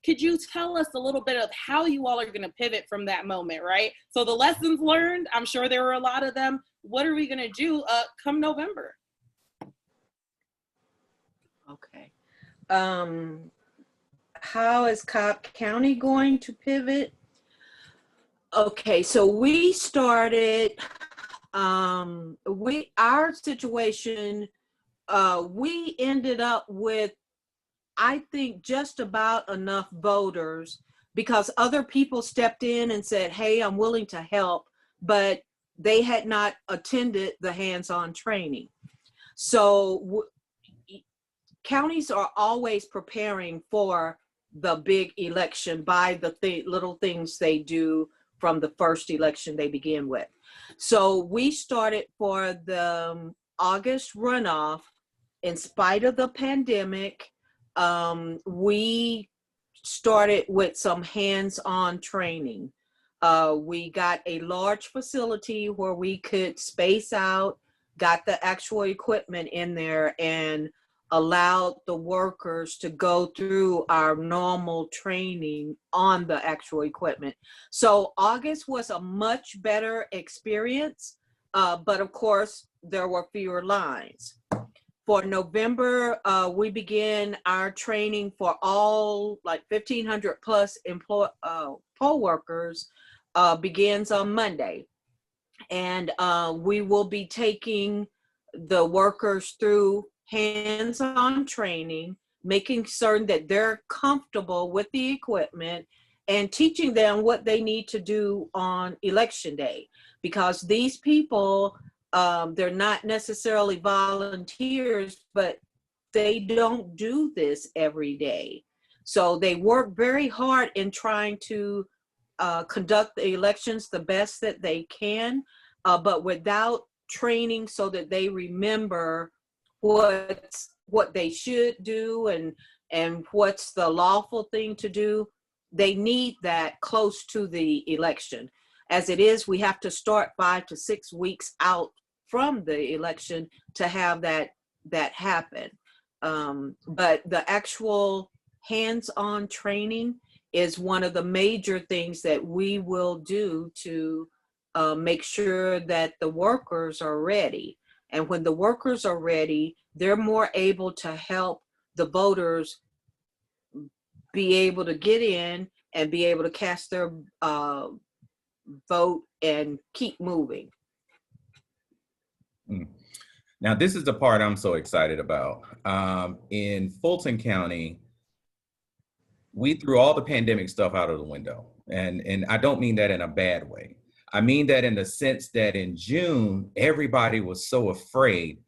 could you tell us a little bit of how you all are going to pivot from that moment, right? So the lessons learned, I'm sure there were a lot of them. What are we going to do come November? Okay. How is Cobb County going to pivot? Okay, so we started, our situation, we ended up with, I think, just about enough voters, because other people stepped in and said, hey, I'm willing to help, but they had not attended the hands-on training. So counties are always preparing for the big election by the little things they do from the first election they begin with. So we started for the August runoff. In spite of the pandemic, we started with some hands-on training. We got a large facility where we could space out, got the actual equipment in there, and allowed the workers to go through our normal training on the actual equipment. So August was a much better experience, but of course, there were fewer lines. For November, we began our training for all, like 1,500 plus poll workers, begins on Monday. And we will be taking the workers through hands-on training, making certain that they're comfortable with the equipment, and teaching them what they need to do on election day. Because these people, they're not necessarily volunteers, but they don't do this every day. So they work very hard in trying to conduct the elections the best that they can, but without training so that they remember what they should do and what's the lawful thing to do. They need that close to the election. As it is, we have to start 5 to 6 weeks out from the election to have that happen. But the actual hands-on training is one of the major things that we will do to make sure that the workers are ready. And when the workers are ready, they're more able to help the voters be able to get in and be able to cast their vote and keep moving. Now, this is the part I'm so excited about. In Fulton County, we threw all the pandemic stuff out of the window. And I don't mean that in a bad way. I mean that in the sense that in June, everybody was so afraid.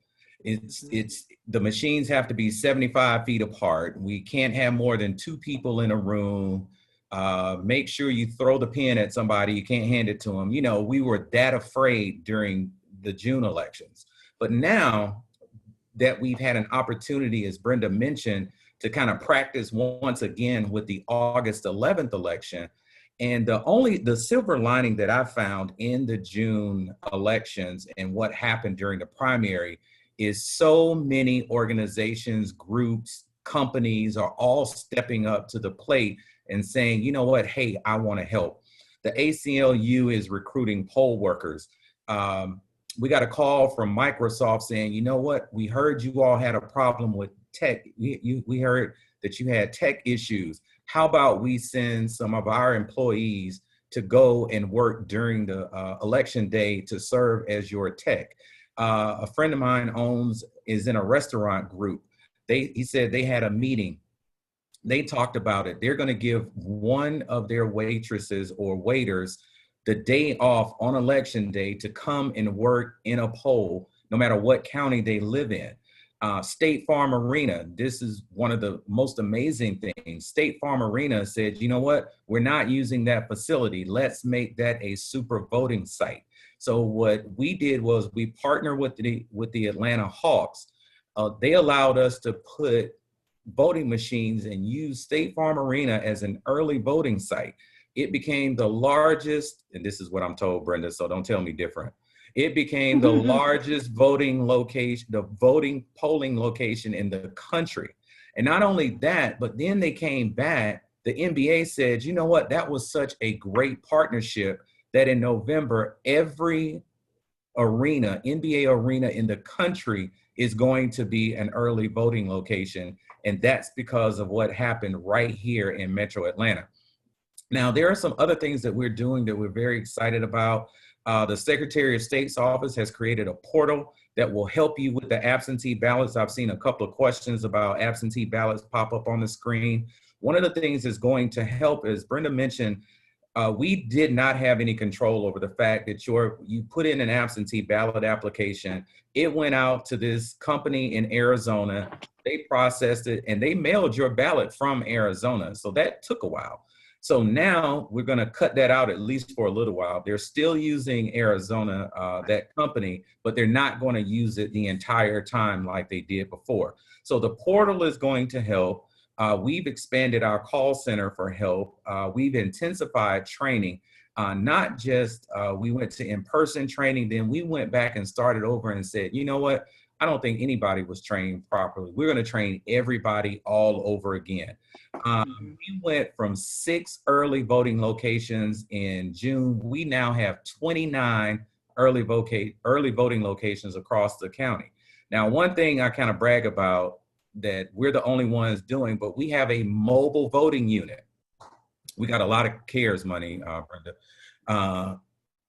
It's the machines have to be 75 feet apart. We can't have more than 2 people in a room. Make sure you throw the pen at somebody. You can't hand it to them. You know, we were that afraid during the June elections. But now that we've had an opportunity, as Brenda mentioned, to kind of practice once again with the August 11th election. And the silver lining that I found in the June elections and what happened during the primary is so many organizations, groups, companies are all stepping up to the plate and saying, you know what, hey, I want to help. The ACLU is recruiting poll workers. We got a call from Microsoft saying, you know what, we heard you all had a problem with tech. We heard that you had tech issues. How about we send some of our employees to go and work during the election day to serve as your tech? A friend of mine is in a restaurant group. He said they had a meeting. They talked about it. They're going to give one of their waitresses or waiters the day off on election day to come and work in a poll, no matter what county they live in. State Farm Arena, this is one of the most amazing things. State Farm Arena said, you know what, we're not using that facility. Let's make that a super voting site. So what we did was we partnered with the Atlanta Hawks. They allowed us to put voting machines and use State Farm Arena as an early voting site. It became the largest, and this is what I'm told, Brenda, so don't tell me different. It became the largest voting location, the voting polling location in the country. And not only that, but then they came back, the NBA said, you know what, that was such a great partnership that in November, every arena, NBA arena in the country is going to be an early voting location. And that's because of what happened right here in Metro Atlanta. Now, there are some other things that we're doing that we're very excited about. The Secretary of State's office has created a portal that will help you with the absentee ballots. I've seen a couple of questions about absentee ballots pop up on the screen. One of the things that's going to help, as Brenda mentioned, we did not have any control over the fact that you put in an absentee ballot application. It went out to this company in Arizona. They processed it and they mailed your ballot from Arizona. So that took a while. So now we're going to cut that out at least for a little while. They're still using Arizona, that company, but they're not going to use it the entire time like they did before. So the portal is going to help. We've expanded our call center for help. We've intensified training, not just we went to in-person training, then we went back and started over and said, you know what? I don't think anybody was trained properly. We're going to train everybody all over again. We went from 6 early voting locations in June. We now have 29 early voting locations across the county. Now, one thing I kind of brag about that we're the only ones doing, but we have a mobile voting unit. We got a lot of CARES money, Brenda.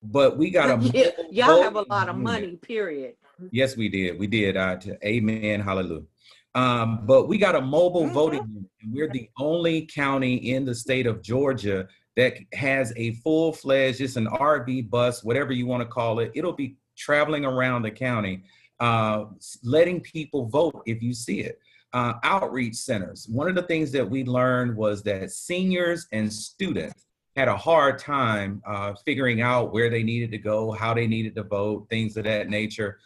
But we got a y'all have a lot of money, period. Yes, we did. We did. Amen. Hallelujah. But we got a mobile voting unit. And we're the only county in the state of Georgia that has a full-fledged, it's an RV bus, whatever you want to call it. It'll be traveling around the county, letting people vote if you see it. Outreach centers. One of the things that we learned was that seniors and students had a hard time figuring out where they needed to go, how they needed to vote, things of that nature.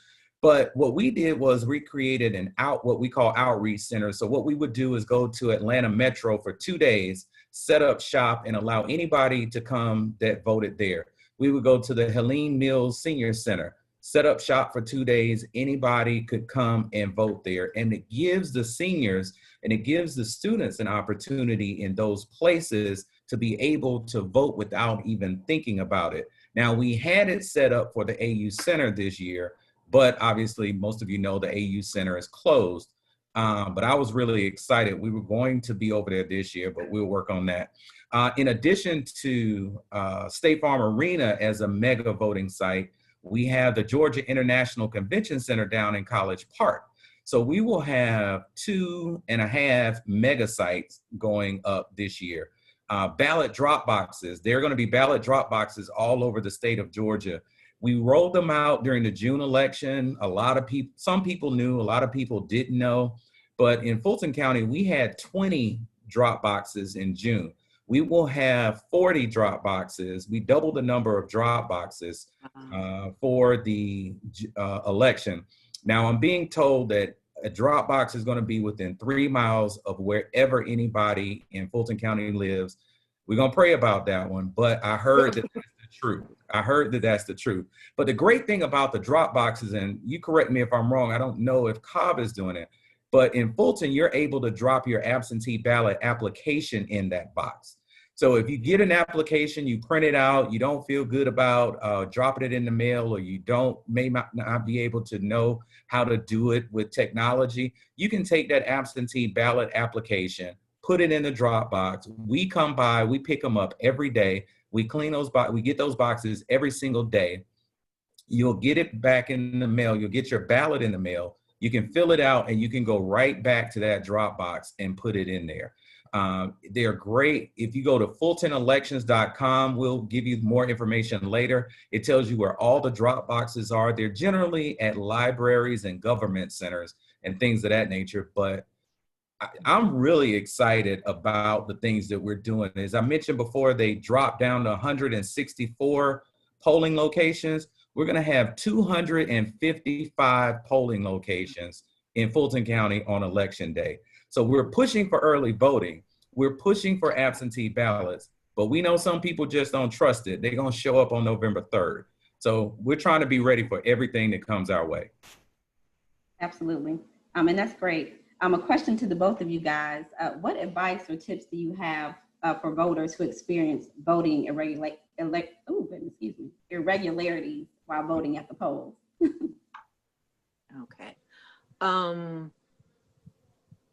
But what we did was we created what we call outreach centers. So what we would do is go to Atlanta Metro for 2 days, set up shop and allow anybody to come that voted there. we would go to the Helene Mills Senior Center, set up shop for 2 days. Anybody could come and vote there. And it gives the seniors and it gives the students an opportunity in those places to be able to vote without even thinking about it. Now, we had it set up for the AU Center this year, but obviously most of you know the AU Center is closed. But I was really excited. We were going to be over there this year, but we'll work on that. In addition to State Farm Arena as a mega voting site, we have the Georgia International Convention Center down in College Park. So we will have 2.5 mega sites going up this year. Ballot drop boxes. There are going to be ballot drop boxes all over the state of Georgia. We rolled them out during the June election. A lot of people, some people knew, a lot of people didn't know. But in Fulton County, we had 20 drop boxes in June. We will have 40 drop boxes. We doubled the number of drop boxes for the election. Now, I'm being told that a drop box is going to be within 3 miles of wherever anybody in Fulton County lives. We're going to pray about that one, but I heard that that's the truth. I heard that that's the truth. But the great thing about the drop boxes, and you correct me if I'm wrong, I don't know if Cobb is doing it, but in Fulton, you're able to drop your absentee ballot application in that box. So if you get an application, you print it out, you don't feel good about dropping it in the mail, or you may not be able to know how to do it with technology, you can take that absentee ballot application, put it in the drop box. We come by, we pick them up every day. We clean those boxes, we get those boxes every single day. You'll get it back in the mail. You'll get your ballot in the mail. You can fill it out and you can go right back to that drop box and put it in there. They're great. If you go to fultonelections.com, we'll give you more information later. It tells you where all the drop boxes are. They're generally at libraries and government centers and things of that nature. But I'm really excited about the things that we're doing. As I mentioned before, they dropped down to 164 polling locations. We're going to have 255 polling locations in Fulton County on election day. So we're pushing for early voting. We're pushing for absentee ballots, but we know some people just don't trust it. They're going to show up on November 3rd. So we're trying to be ready for everything that comes our way. Absolutely. And that's great. A question to the both of you guys. What advice or tips do you have for voters who experience voting irregularities while voting at the polls? Okay.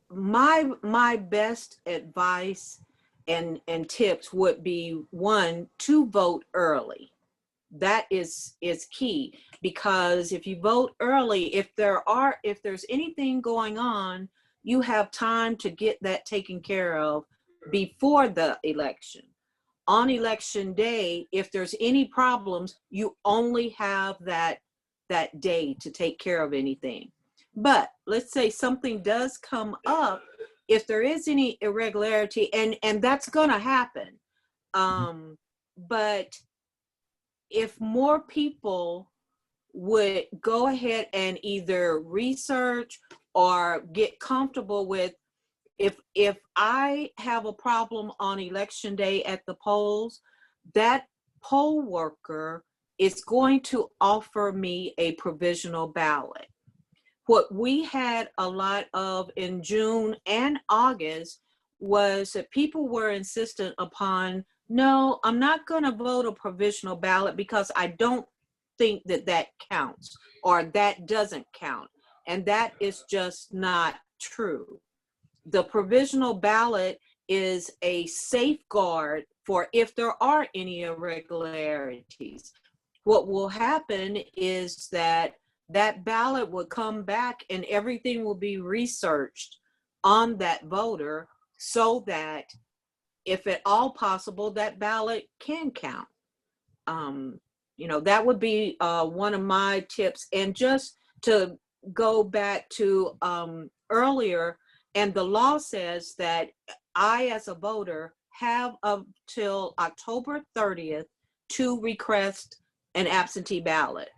My best advice and tips would be, one, to vote early. That is key, because if you vote early, if there's anything going on, you have time to get that taken care of before the election. On election day, if there's any problems, you only have that day to take care of anything. But let's say something does come up, if there is any irregularity, and that's gonna happen. But if more people would go ahead and either research or get comfortable with, if I have a problem on election day at the polls, that poll worker is going to offer me a provisional ballot. What we had a lot of in June and August was that people were insistent upon, no, I'm not going to vote a provisional ballot because I don't think that counts, or that doesn't count. And that is just not true. The provisional ballot is a safeguard for if there are any irregularities. What will happen is that ballot will come back and everything will be researched on that voter, so that if at all possible, that ballot can count. That would be one of my tips. And just to go back to earlier, and the law says that I, as a voter, have until October 30th to request an absentee ballot.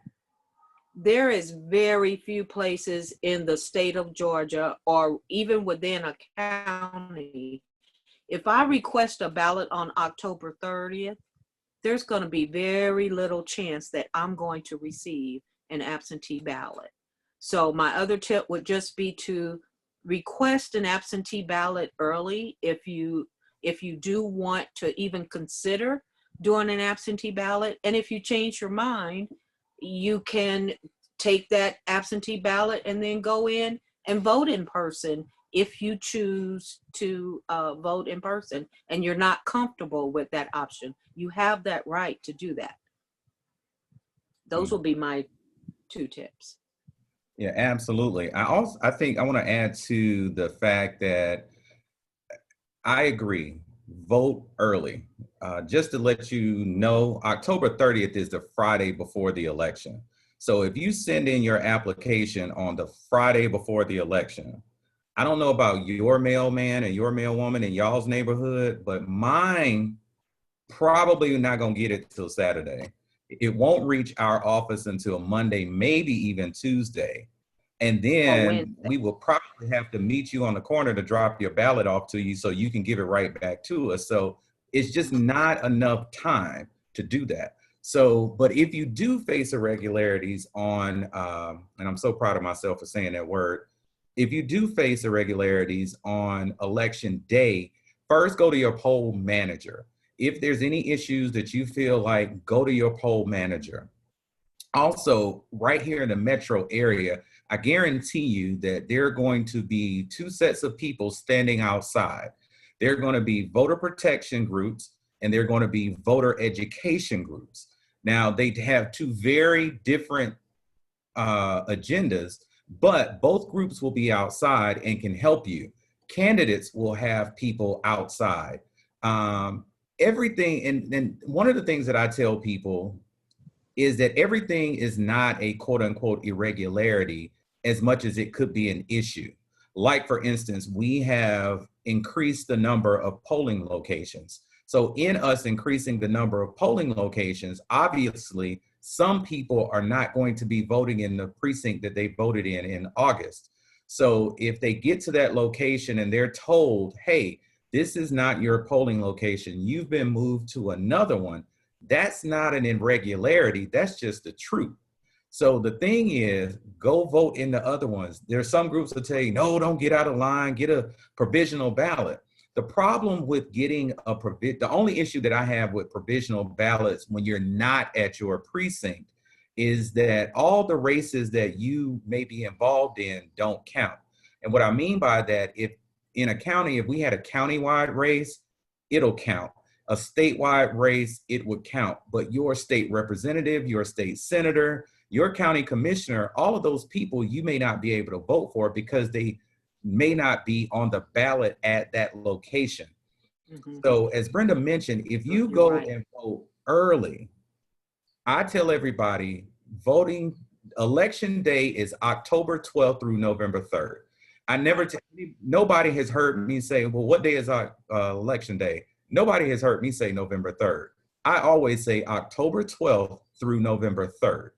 There is very few places in the state of Georgia, or even within a county. If I request a ballot on October 30th, there's going to be very little chance that I'm going to receive an absentee ballot. So my other tip would just be to request an absentee ballot early if you do want to even consider doing an absentee ballot. And if you change your mind, you can take that absentee ballot and then go in and vote in person if you choose to vote in person and you're not comfortable with that option. You have that right to do that. Those will be my 2 tips. Yeah, absolutely. I think I want to add to the fact that I agree, vote early. Just to let you know, October 30th is the Friday before the election. So if you send in your application on the Friday before the election, I don't know about your mailman and your mailwoman in y'all's neighborhood, but mine probably not gonna get it till Saturday. It won't reach our office until Monday, maybe even Tuesday. And then we will probably have to meet you on the corner to drop your ballot off to you so you can give it right back to us. So it's just not enough time to do that. So, but if you do face irregularities on, and I'm so proud of myself for saying that word, if you do face irregularities on election day, first go to your poll manager. If there's any issues that you feel like, go to your poll manager. Also, right here in the metro area, I guarantee you that there are going to be 2 sets of people standing outside. There are going to be voter protection groups and there are going to be voter education groups. Now, they have 2 very different agendas, but both groups will be outside and can help you. Candidates will have people outside. Everything, and one of the things that I tell people is that everything is not a quote unquote irregularity as much as it could be an issue. Like, for instance, we have increased the number of polling locations. So in us increasing the number of polling locations, obviously, some people are not going to be voting in the precinct that they voted in August. So if they get to that location and they're told, hey, this is not your polling location, you've been moved to another one, that's not an irregularity, that's just the truth. So the thing is, go vote in the other ones. There's some groups that tell you, no, don't get out of line, get a provisional ballot. The problem with getting the only issue that I have with provisional ballots when you're not at your precinct is that all the races that you may be involved in don't count. And what I mean by that, if in a county, if we had a countywide race, it'll count. A statewide race, it would count. But your state representative, your state senator, your county commissioner, all of those people you may not be able to vote for because they may not be on the ballot at that location. Mm-hmm. So as Brenda mentioned, if you go and vote early, I tell everybody election day is October 12th through November 3rd. Nobody has heard me say, well, what day is election day? Nobody has heard me say November 3rd. I always say October 12th through November 3rd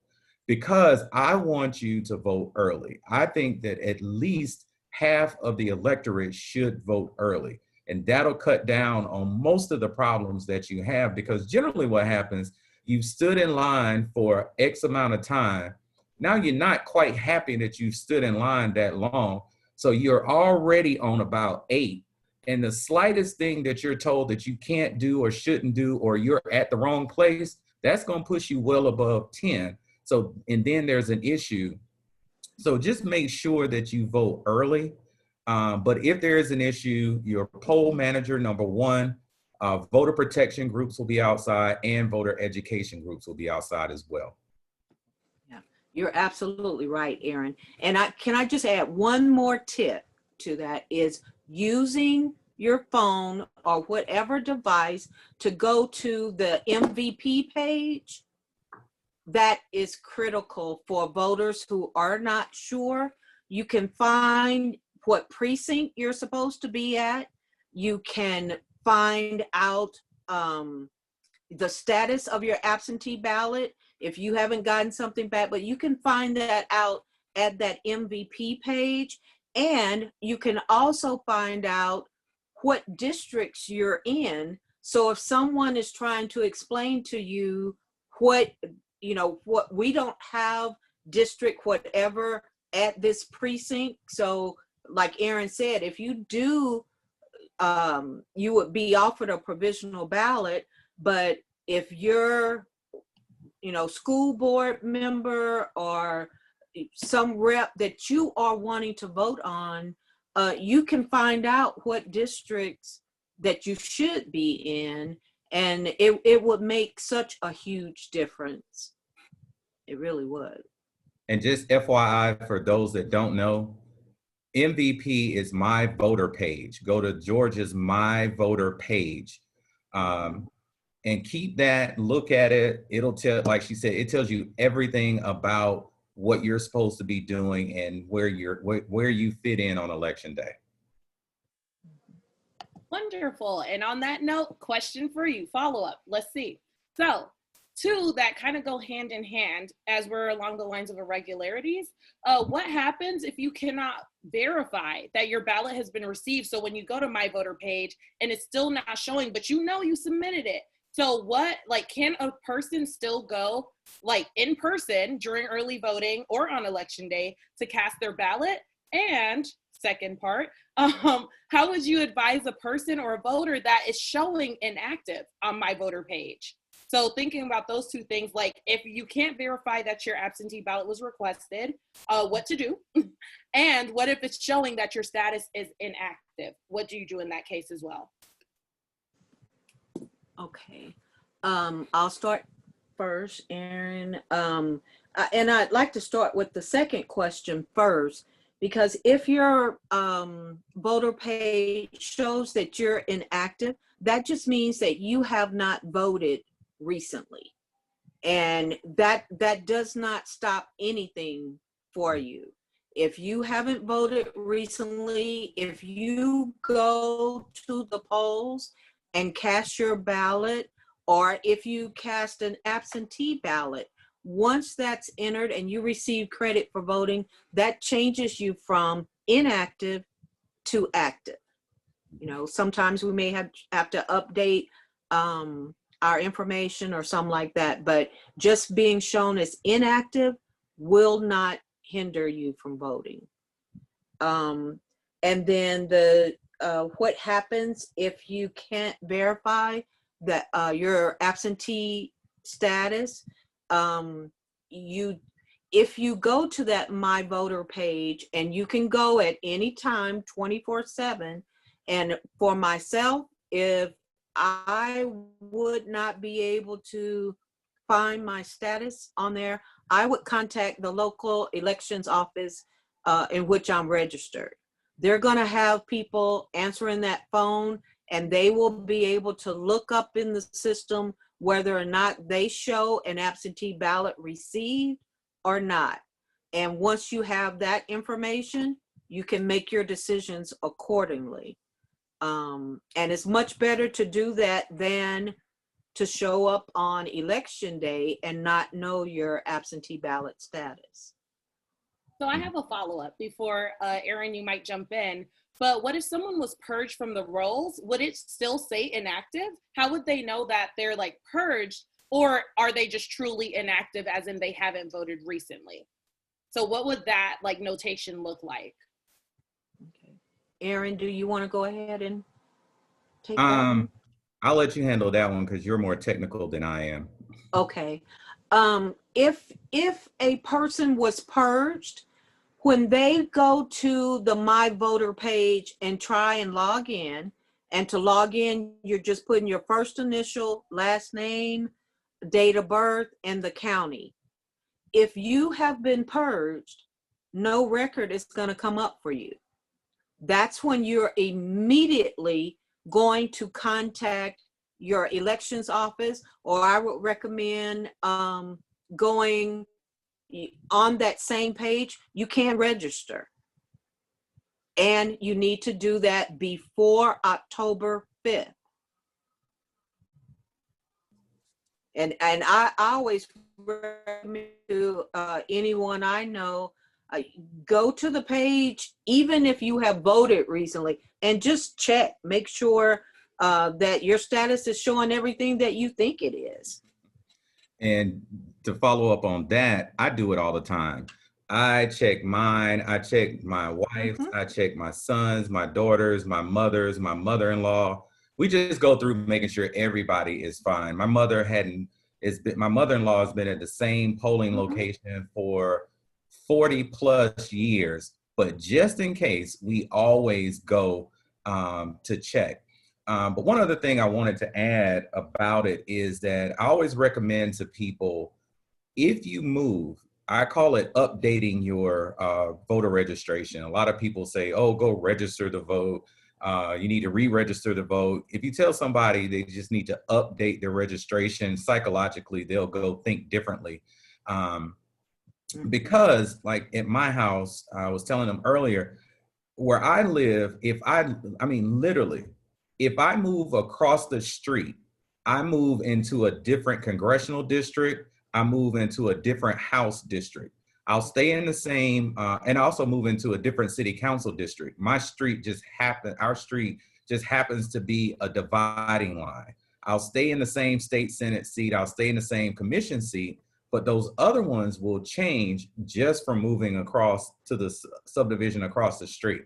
because I want you to vote early. I think that at least half of the electorate should vote early. And that'll cut down on most of the problems that you have, because generally what happens, you've stood in line for X amount of time. Now you're not quite happy that you've stood in line that long. So you're already on about 8. And the slightest thing that you're told that you can't do or shouldn't do, or you're at the wrong place, that's going to push you well above 10. So, and then there's an issue. So just make sure that you vote early. But if there is an issue, your poll manager, number 1, voter protection groups will be outside and voter education groups will be outside as well. Yeah, you're absolutely right, Aaron. And can I just add one more tip to that is using your phone or whatever device to go to the MVP page. That is critical for voters who are not sure. You can find what precinct you're supposed to be at. You can find out the status of your absentee ballot if you haven't gotten something back, but you can find that out at that MVP page. And you can also find out what districts you're in So if someone is trying to explain to you what, what we don't have district whatever at this precinct. So like Aaron said, if you do, you would be offered a provisional ballot, but if you're, school board member or some rep that you are wanting to vote on, you can find out what districts that you should be in, and it would make such a huge difference. It really would. And just FYI, for those that don't know, MVP is My Voter Page. Go to Georgia's My Voter Page and keep that, look at it. It'll tell, like she said, it tells you everything about what you're supposed to be doing and where you fit in on election day. Wonderful. And on that note, question for you, follow up. Let's see. So two that kind of go hand in hand as we're along the lines of irregularities. What happens if you cannot verify that your ballot has been received? So when you go to My Voter Page and it's still not showing, but you submitted it. So can a person still go in person during early voting or on election day to cast their ballot? And second part, how would you advise a person or a voter that is showing inactive on My Voter Page? So thinking about those two things, if you can't verify that your absentee ballot was requested, what to do? And what if it's showing that your status is inactive? What do you do in that case as well? Okay, I'll start first, Aaron. And I'd like to start with the second question first, because if your voter page shows that you're inactive, that just means that you have not voted recently. And that does not stop anything for you. If you haven't voted recently, if you go to the polls and cast your ballot, or if you cast an absentee ballot, once that's entered and you receive credit for voting, that changes you from inactive to active. Sometimes we may have to update our information or something like that, but just being shown as inactive will not hinder you from voting. And then what happens if you can't verify that your absentee status? If you go to that My Voter Page, and you can go at any time 24/7, and for myself, if I would not be able to find my status on there, I would contact the local elections office in which I'm registered. They're going to have people answering that phone, and they will be able to look up in the system whether or not they show an absentee ballot received or not. And once you have that information, you can make your decisions accordingly. And it's much better to do that than to show up on election day and not know your absentee ballot status. So I have a follow-up before, Aaron, you might jump in. But what if someone was purged from the rolls? Would it still say inactive? How would they know that they're purged, or are they just truly inactive as in they haven't voted recently? So what would that notation look like? Okay. Aaron, do you want to go ahead and take that one? I'll let you handle that one because you're more technical than I am. Okay. If a person was purged, when they go to the My Voter Page and try and log in, and to log in, you're just putting your first initial, last name, date of birth, and the county. If you have been purged, no record is going to come up for you. That's when you're immediately going to contact your elections office, or I would recommend going on that same page. You can register, and you need to do that before October 5th. And I always recommend to anyone I know, go to the page, even if you have voted recently, and just check, make sure that your status is showing everything that you think it is. And to follow up on that, I do it all the time. I check mine, I check my wife's, I check my sons, my daughters, my mother's, my mother-in-law. We just go through making sure everybody is fine. My mother-in-law has been at the same polling location for 40 plus years, but just in case, we always go to check. But one other thing I wanted to add about it is that I always recommend to people, if you move, I call it updating your voter registration. A lot of people say, oh, go register to vote. You need to re-register to vote. If you tell somebody they just need to update their registration, psychologically, they'll go think differently. Because like at my house, I was telling them earlier, where I live, literally, if I move across the street, I move into a different congressional district, I move into a different House district. I'll stay in the same, and also move into a different city council district. Our street just happens to be a dividing line. I'll stay in the same state Senate seat, I'll stay in the same commission seat, but those other ones will change just from moving across to the subdivision across the street.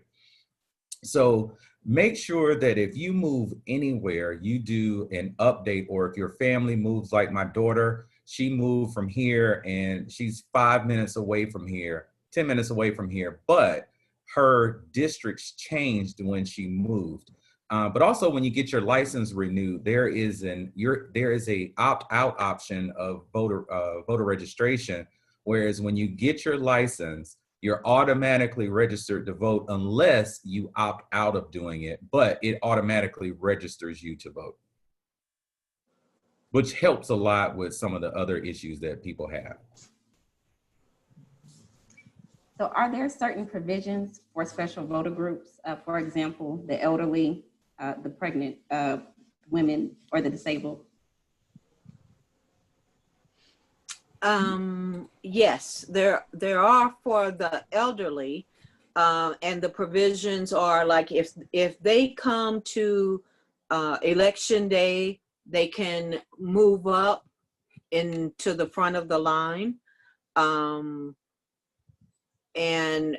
So make sure that if you move anywhere, you do an update, or if your family moves, like my daughter, she moved from here and she's 5 minutes away from here, 10 minutes away from here, but her districts changed when she moved. But also when you get your license renewed, there is a opt-out option of voter registration, whereas when you get your license, you're automatically registered to vote unless you opt out of doing it, but it automatically registers you to vote, which helps a lot with some of the other issues that people have. So are there certain provisions for special voter groups? For example, the elderly, the pregnant women, or the disabled? Yes, there are for the elderly, and the provisions are like if they come to election day, they can move up into the front of the line, and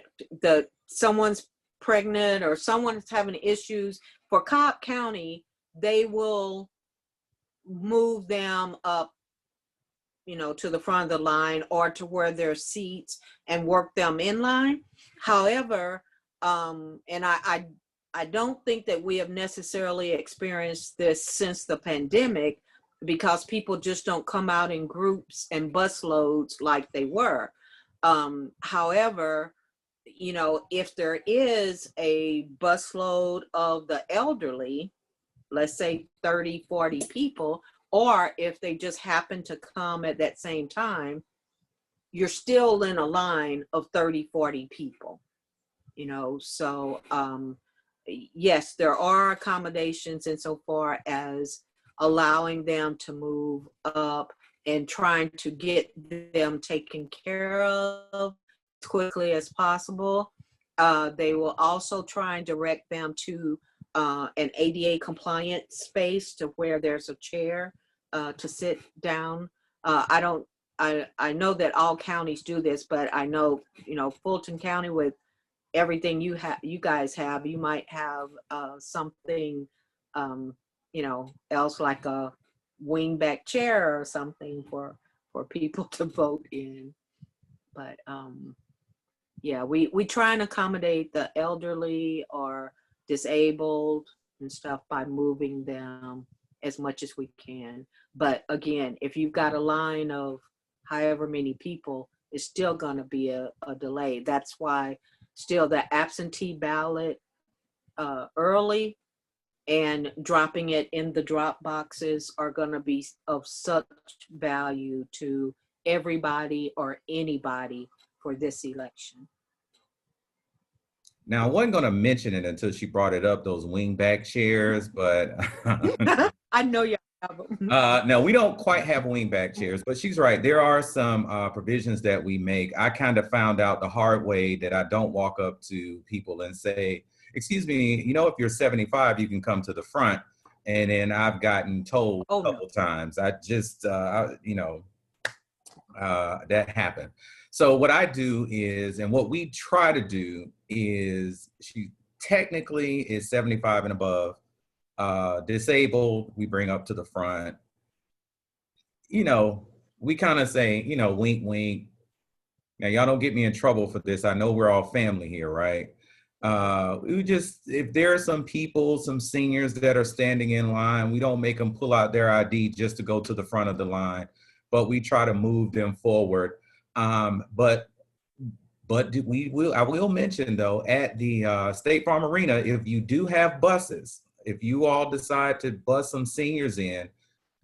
someone's pregnant or someone's having issues. For Cobb County, they will move them up, to the front of the line or to where their seats and work them in line. However, and I don't think that we have necessarily experienced this since the pandemic, because people just don't come out in groups and bus loads like they were. However, if there is a busload of the elderly, let's say 30, 40 people, or if they just happen to come at that same time, you're still in a line of 30, 40 people, so yes, there are accommodations insofar as allowing them to move up and trying to get them taken care of as quickly as possible. They will also try and direct them to an ADA compliant space to where there's a chair to sit down. I know that all counties do this, but I know, Fulton County, with everything you guys have, you might have something, else, like a wingback chair or something for people to vote in. But yeah, we try and accommodate the elderly or disabled and stuff by moving them as much as we can. But again, if you've got a line of however many people, it's still going to be a delay. That's why still the absentee ballot early and dropping it in the drop boxes are going to be of such value to everybody or anybody for this election. Now, I wasn't going to mention it until she brought it up, those wingback chairs, but I know you have them. No, we don't quite have wingback chairs, but she's right. There are some provisions that we make. I kind of found out the hard way that I don't walk up to people and say, excuse me, if you're 75, you can come to the front. And then I've gotten told Oh, a no. couple times. I just, that happened. So what I do is, and what we try to do is, she technically is 75 and above. Disabled, we bring up to the front. We kind of say, wink, wink. Now, y'all don't get me in trouble for this. I know we're all family here, right? If there are some people, some seniors that are standing in line, we don't make them pull out their ID just to go to the front of the line, but we try to move them forward. But I will mention though, at the State Farm Arena, if you do have buses, if you all decide to bus some seniors in,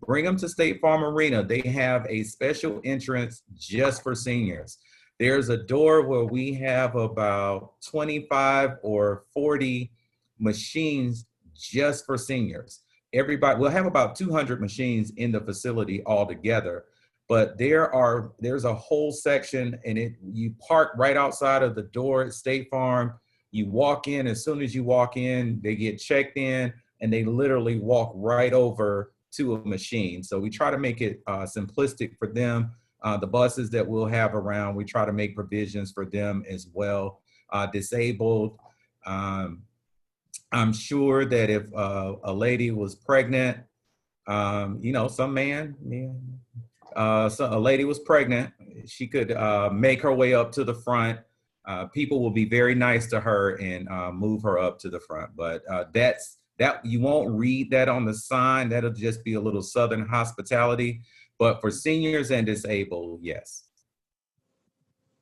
bring them to State Farm Arena. They have a special entrance just for seniors. There's a door where we have about 25 or 40 machines just for seniors. We'll have about 200 machines in the facility altogether, but there's a whole section, and you park right outside of the door at State Farm. You walk in, as soon as you walk in, they get checked in, and they literally walk right over to a machine. So we try to make it simplistic for them. The buses that we'll have around, we try to make provisions for them as well. Disabled, I'm sure that if a lady was pregnant, a lady was pregnant, she could make her way up to the front. People will be very nice to her and move her up to the front. But that you won't read that on the sign. That'll just be a little Southern hospitality. But for seniors and disabled, yes.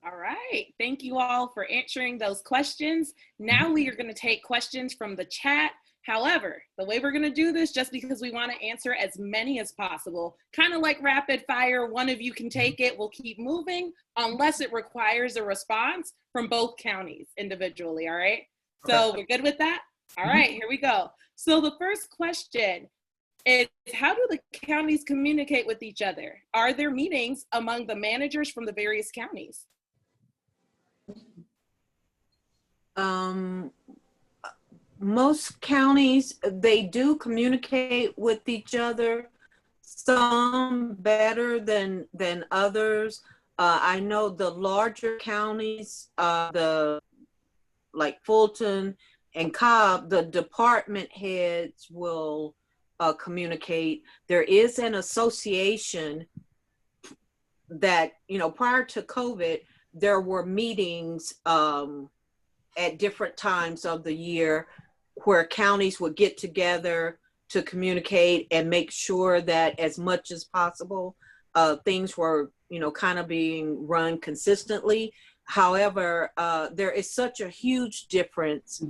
All right. Thank you all for answering those questions. Now we are going to take questions from the chat. However, the way we're going to do this, just because we want to answer as many as possible, kind of like rapid fire, one of you can take it. We'll keep moving unless it requires a response from both counties individually. All right. So we're good with that? All right, here we go. So the first question is, how do the counties communicate with each other? Are there meetings among the managers from the various counties? Most counties, they do communicate with each other, some better than others. I know the larger counties, like Fulton and Cobb, the department heads will communicate. There is an association that, prior to COVID, there were meetings at different times of the year where counties would get together to communicate and make sure that as much as possible, things were, kind of being run consistently. However, there is such a huge difference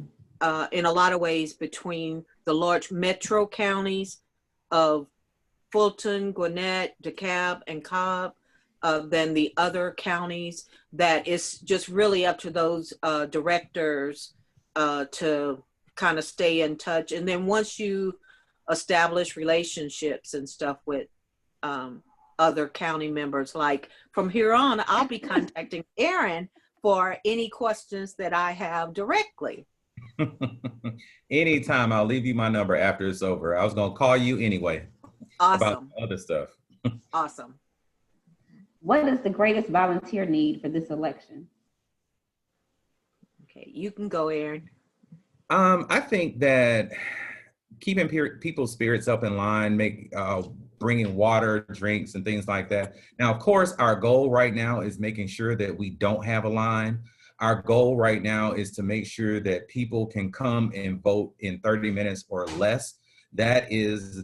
in a lot of ways between the large metro counties of Fulton, Gwinnett, DeKalb, and Cobb than the other counties, that it's just really up to those directors to kind of stay in touch. And then once you establish relationships and stuff with other county members, like from here on, I'll be contacting Aaron for any questions that I have directly. Anytime. I'll leave you my number after it's over. I was going to call you anyway. Awesome. About other stuff. Awesome. What is the greatest volunteer need for this election? Okay, you can go, Aaron. I think that keeping people's spirits up in line, bringing water, drinks, and things like that. Now, of course, our goal right now is making sure that we don't have a line. Our goal right now is to make sure that people can come and vote in 30 minutes or less. That is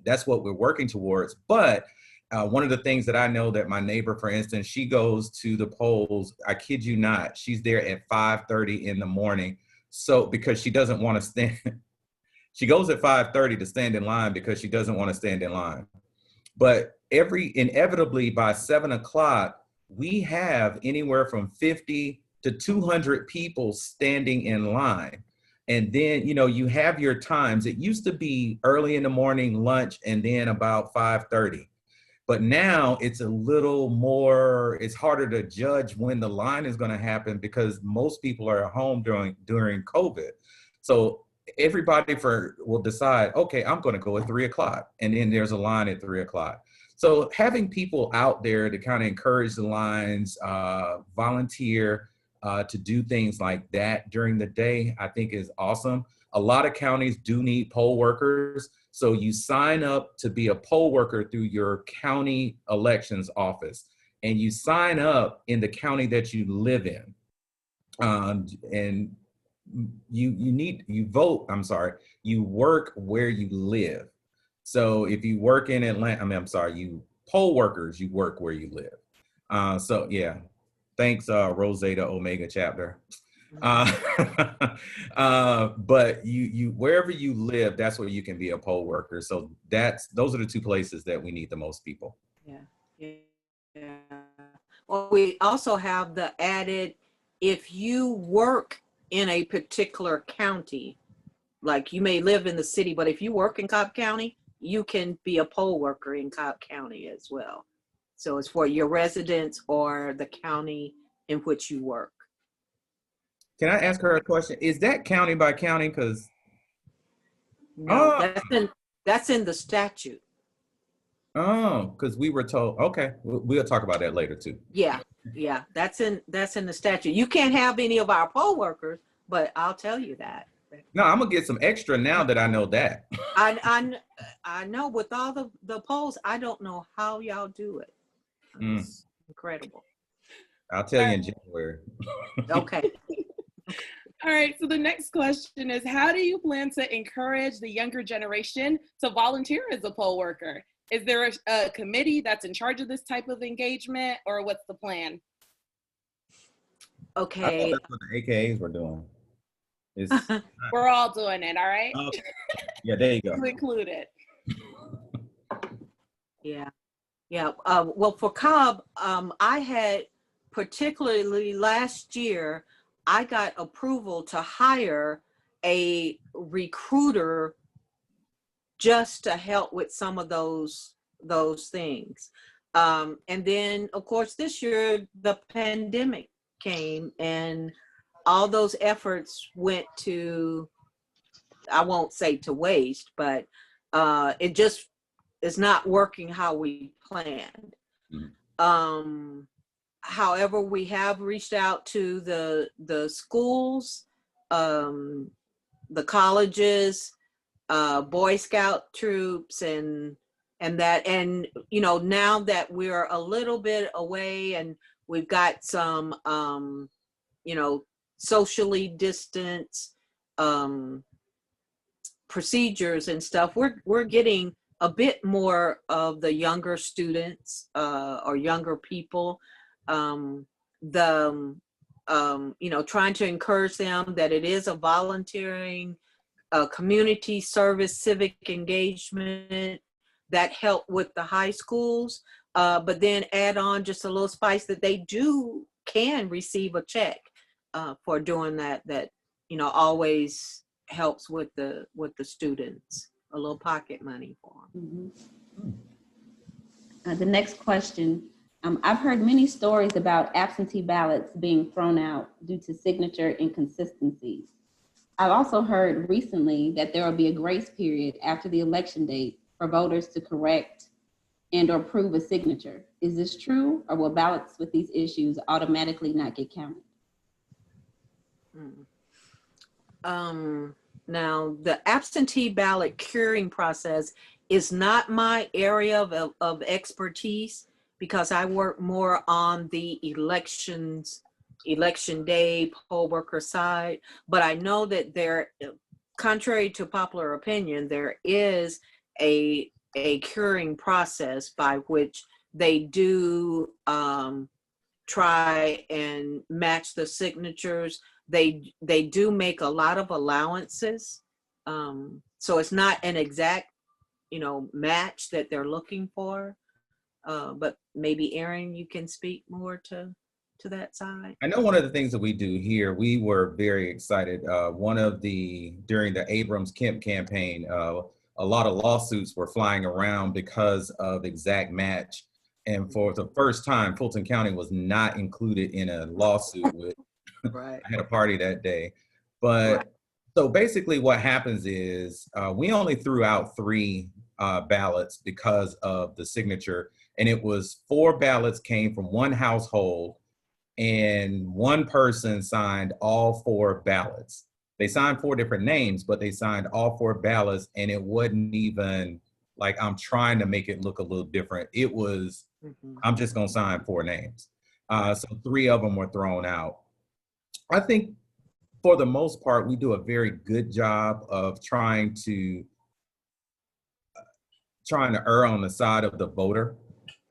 that's what we're working towards. But one of the things that I know that my neighbor, for instance, she goes to the polls, I kid you not, she's there at 5:30 in the morning. So because she doesn't want to stand, she goes at 5:30 to stand in line because she doesn't want to stand in line. But inevitably by 7 o'clock, we have anywhere from 50 to 200 people standing in line. And then, you have your times. It used to be early in the morning, lunch, and then about 5:30. But now it's a little more, it's harder to judge when the line is going to happen because most people are at home during COVID. So everybody will decide, okay, I'm going to go at 3 o'clock. And then there's a line at 3 o'clock. So having people out there to kind of encourage the lines, volunteer to do things like that during the day, I think is awesome. A lot of counties do need poll workers. So you sign up to be a poll worker through your county elections office, and you sign up in the county that you live in. And you work where you live. So if you work in Atlanta, you poll workers, you work where you live. So yeah, thanks Zeta Omega chapter. But you wherever you live, that's where you can be a poll worker. So those are the two places that we need the most people. Yeah. Well, we also have the added, if you work in a particular county, like you may live in the city, but if you work in Cobb County, you can be a poll worker in Cobb County as well. So it's for your residents or the county in which you work. Can I ask her a question? Is that county by county? Because no, that's in the statute. Oh, because we were told. Okay, we'll talk about that later too. Yeah, that's in the statute. You can't have any of our poll workers, but I'll tell you that. No, I'm gonna get some extra now that I know that. I know with all the polls, I don't know how y'all do it. It's incredible. I'll tell you in January. Okay. All right, so the next question is, how do you plan to encourage the younger generation to volunteer as a poll worker? Is there a committee that's in charge of this type of engagement, or what's the plan? Okay. That's what the AKAs were doing. We're all doing it, all right? Yeah, there you go. You include it. Yeah. Well, for Cobb, I had, particularly last year, I got approval to hire a recruiter just to help with some of those things. And then, of course, this year, the pandemic came and all those efforts went to, I won't say to waste, but it just is not working how we planned. However, we have reached out to the schools, the colleges, Boy Scout troops, and that, and now that we're a little bit away and we've got some socially distanced procedures and stuff, we're getting a bit more of the younger students or younger people, trying to encourage them that it is a volunteering, community service, civic engagement that help with the high schools, but then add on just a little spice that they can receive a check for doing that always helps with the students, a little pocket money for them. The next question, I've heard many stories about absentee ballots being thrown out due to signature inconsistencies. I've also heard recently that there will be a grace period after the election date for voters to correct and or prove a signature. Is this true, or will ballots with these issues automatically not get counted? Now, the absentee ballot curing process is not my area of expertise, because I work more on the election day poll worker side. But I know that there, contrary to popular opinion, there is a curing process by which they do try and match the signatures. They do make a lot of allowances. So it's not an exact, match that they're looking for. But maybe Aaron, you can speak more to that side. I know one of the things that we do here, we were very excited. During the Abrams-Kemp campaign, a lot of lawsuits were flying around because of exact match. And for the first time, Fulton County was not included in a lawsuit with, Right. I had a party that day. But So basically what happens is we only threw out 3 ballots because of the signature, and it was 4 ballots came from one household, and one person signed all 4 ballots. They signed 4 different names, but they signed all 4 ballots, and it wasn't even like I'm trying to make it look a little different. It was, I'm just gonna sign 4 names. So 3 of them were thrown out. I think for the most part, we do a very good job of trying to err on the side of the voter,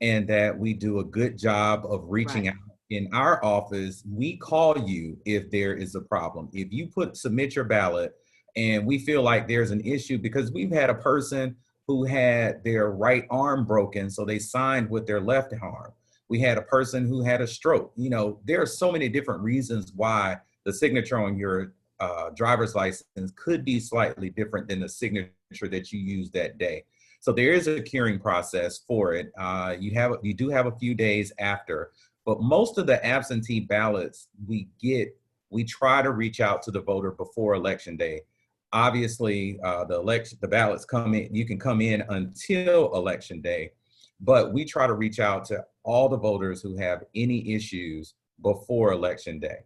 and that we do a good job of reaching out. In our office, we call you if there is a problem. If you submit your ballot and we feel like there's an issue, because we've had a person who had their right arm broken, so they signed with their left arm. We had a person who had a stroke. You know, there are so many different reasons why the signature on your driver's license could be slightly different than the signature that you used that day. So there is a curing process for it. You do have a few days after, but most of the absentee ballots we try to reach out to the voter before election day. Obviously, the ballots come in, you can come in until election day, but we try to reach out to all the voters who have any issues before election day.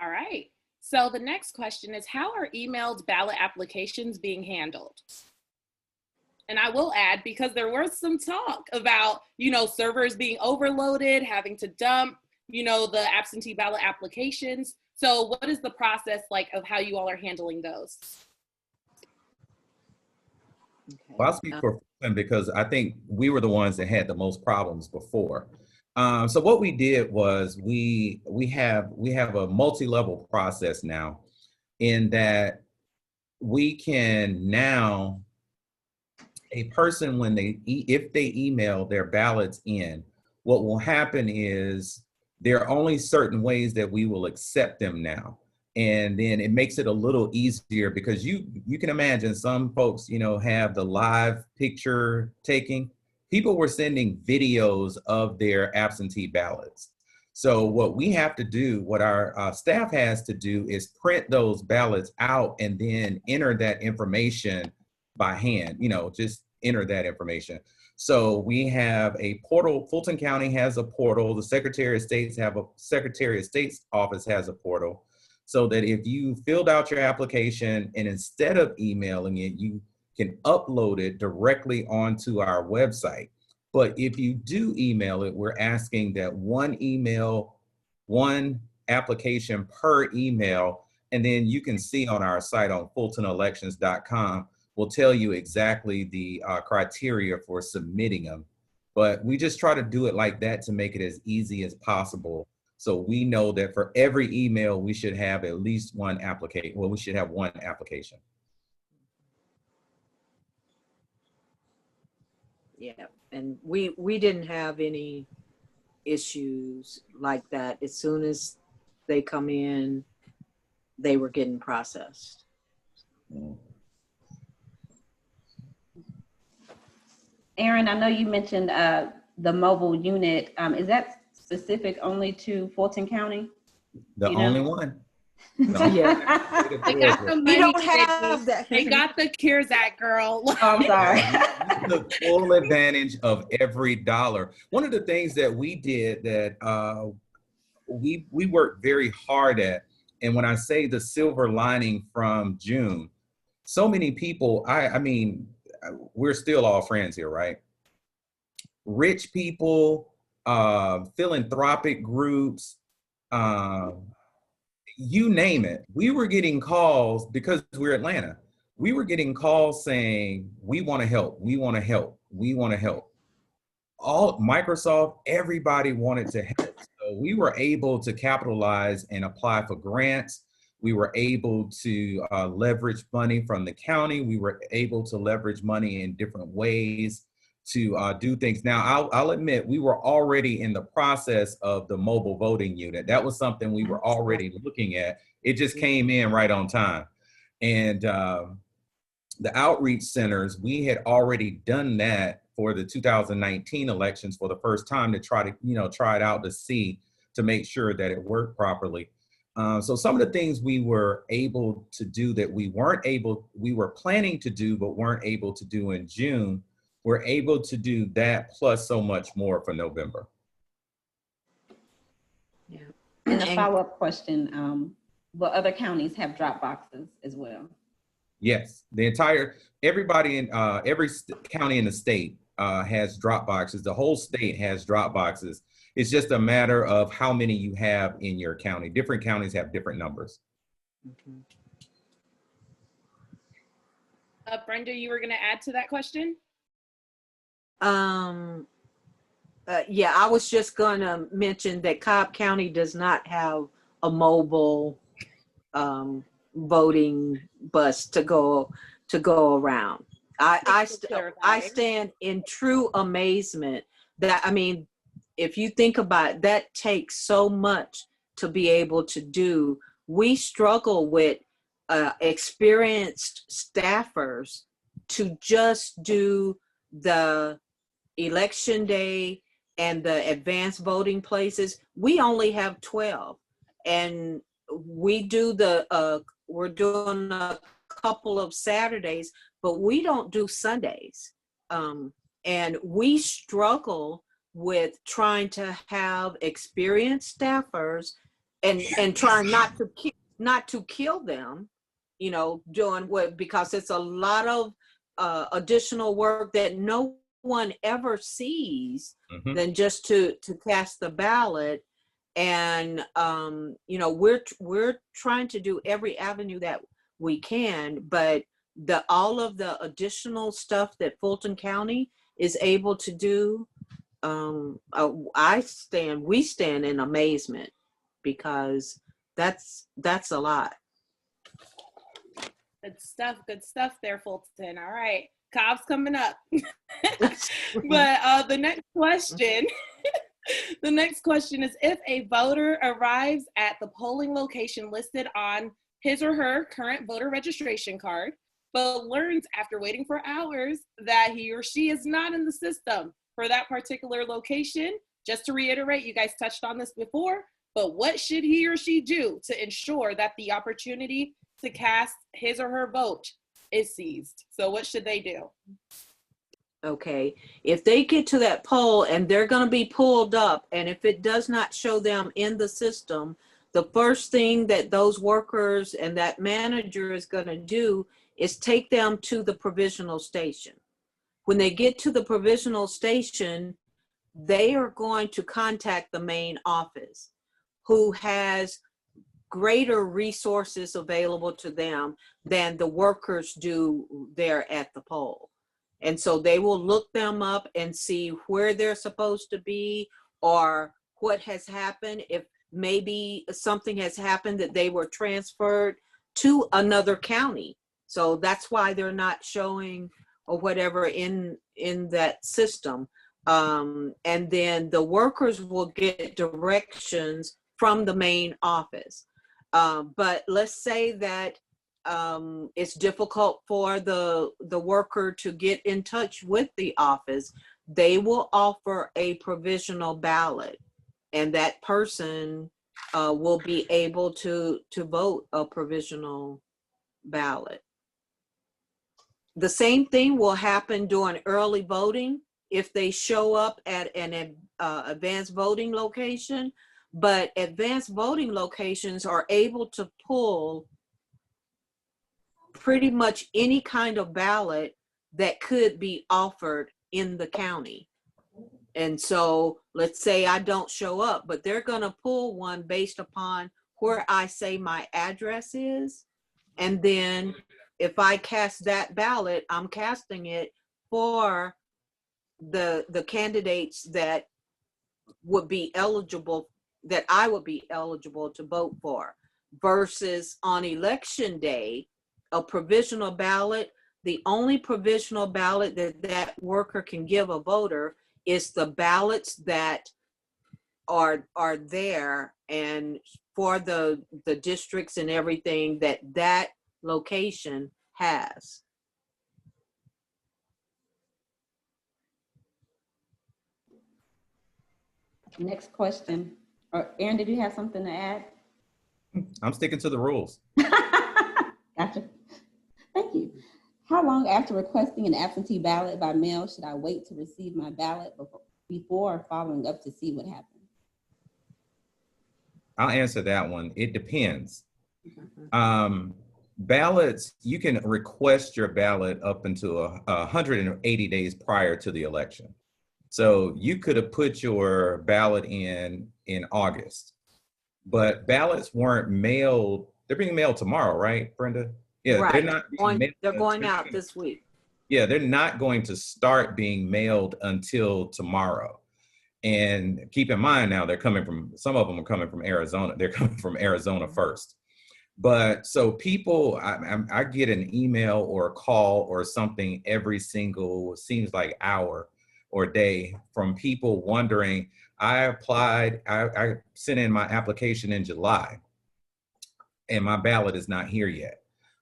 All right. So the next question is, how are emailed ballot applications being handled? And I will add, because there was some talk about, you know, servers being overloaded, having to dump, you know, the absentee ballot applications. So what is the process like of how you all are handling those? Okay. Well, I'll speak for Fulton because I think we were the ones that had the most problems before. So what we did was we have a multi-level process now, in that we can now, a person, when if they email their ballots in, what will happen is there are only certain ways that we will accept them now. And then it makes it a little easier, because you can imagine some folks, you know, have the live picture taking. People were sending videos of their absentee ballots. So what we have to do, what our staff has to do, is print those ballots out and then enter that information by hand, you know, just enter that information. So we have a portal. Fulton County has a portal. The Secretary of State's office has a portal, so that if you filled out your application and instead of emailing it, you can upload it directly onto our website. But if you do email it, we're asking that one application per email, and then you can see on our site on fultonelections.com, will tell you exactly the criteria for submitting them. But we just try to do it like that to make it as easy as possible. So we know that for every email, we should have at least one application. Well, we should have one application. Yeah, and we didn't have any issues like that. As soon as they come in, they were getting processed. Aaron, I know you mentioned the mobile unit. Is that specific only to Fulton County? The only one. Yeah. They got the money. We don't have that. They got the CARES Act, girl. Oh, I'm sorry. We took full advantage of every dollar. One of the things that we did that we worked very hard at, and when I say the silver lining from June, so many people, I mean, we're still all friends here, right? Rich people, philanthropic groups, you name it. We were getting calls, because we're Atlanta. We were getting calls saying, we want to help, we want to help, we want to help. All Microsoft, everybody wanted to help. So we were able to capitalize and apply for grants. We were able to leverage money from the county. We were able to leverage money in different ways to do things. Now, I'll admit, we were already in the process of the mobile voting unit. That was something we were already looking at. It just came in right on time. And the outreach centers, we had already done that for the 2019 elections for the first time, to try it out to see, to make sure that it worked properly. So some of the things we were able to do that we were planning to do, but weren't able to do in June, we're able to do that plus so much more for November. Yeah. And a follow-up question, will other counties have drop boxes as well? Yes, everybody in every county in the state has drop boxes. The whole state has drop boxes. It's just a matter of how many you have in your county. Different counties have different numbers. Brenda, you were going to add to that question? Yeah, I was just going to mention that Cobb County does not have a mobile voting bus to go around. I stand in true amazement that, I mean, if you think about it, that takes so much to be able to do. We struggle with experienced staffers to just do the election day and the advanced voting places. We only have 12, and we do we're doing a couple of Saturdays, but we don't do Sundays. And we struggle with trying to have experienced staffers and trying not to kill them, you know, doing what, because it's a lot of additional work that no one ever sees than just to cast the ballot. And you know, we're trying to do every avenue that we can, but all of the additional stuff that Fulton County is able to do, we stand in amazement, because that's a lot. Good stuff there, Fulton. All right, Cobb's coming up. But the next question, the next question is, if a voter arrives at the polling location listed on his or her current voter registration card, but learns after waiting for hours that he or she is not in the system for that particular location, just to reiterate, you guys touched on this before, but what should he or she do to ensure that the opportunity to cast his or her vote is seized? So what should they do? Okay, if they get to that poll and they're going to be pulled up, and if it does not show them in the system, the first thing that those workers and that manager is going to do is take them to the provisional station. When they get to the provisional station, they are going to contact the main office, who has greater resources available to them than the workers do there at the poll. And so they will look them up and see where they're supposed to be, or what has happened. If maybe something has happened that they were transferred to another county, so that's why they're not showing or whatever in that system. And then the workers will get directions from the main office. But let's say that it's difficult for the worker to get in touch with the office. They will offer a provisional ballot, and that person will be able to vote a provisional ballot. The same thing will happen during early voting if they show up at an advanced voting location, but advanced voting locations are able to pull pretty much any kind of ballot that could be offered in the county. And so let's say I don't show up, but they're going to pull one based upon where I say my address is. And then if I cast that ballot, I'm casting it for the candidates that would be eligible, that I would be eligible to vote for, versus on election day, a provisional ballot. The only provisional ballot that worker can give a voter is the ballots that are there, and for the districts and everything that location has. Next question. Aaron, did you have something to add? I'm sticking to the rules. Gotcha. Thank you. How long after requesting an absentee ballot by mail should I wait to receive my ballot before following up to see what happened? I'll answer that one. It depends. Ballots, you can request your ballot up until 180 days prior to the election. So you could have put your ballot in August, but ballots weren't mailed. They're being mailed tomorrow, right, Brenda? Yeah, Right. they're not being mailed. They're going out this week. Yeah, they're not going to start being mailed until tomorrow. And keep in mind now, some of them are coming from Arizona. They're coming from Arizona first. But so people, I get an email or a call or something every single, seems like hour or day from people wondering, I sent in my application in July and my ballot is not here yet.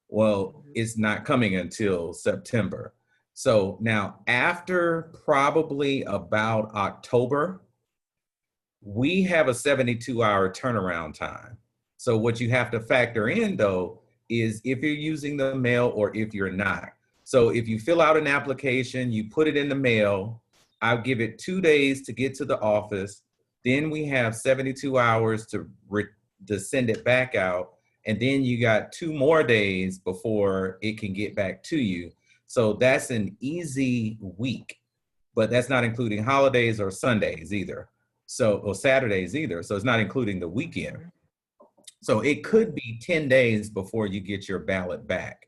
Well, it's not coming until September. So now after probably about October, we have a 72-hour turnaround time. So what you have to factor in though, is if you're using the mail or if you're not. So if you fill out an application, you put it in the mail, I'll give it 2 days to get to the office. Then we have 72 hours to send it back out. And then you got 2 more days before it can get back to you. So that's an easy week, but that's not including holidays or Sundays either. Or Saturdays either. So it's not including the weekend. So it could be 10 days before you get your ballot back.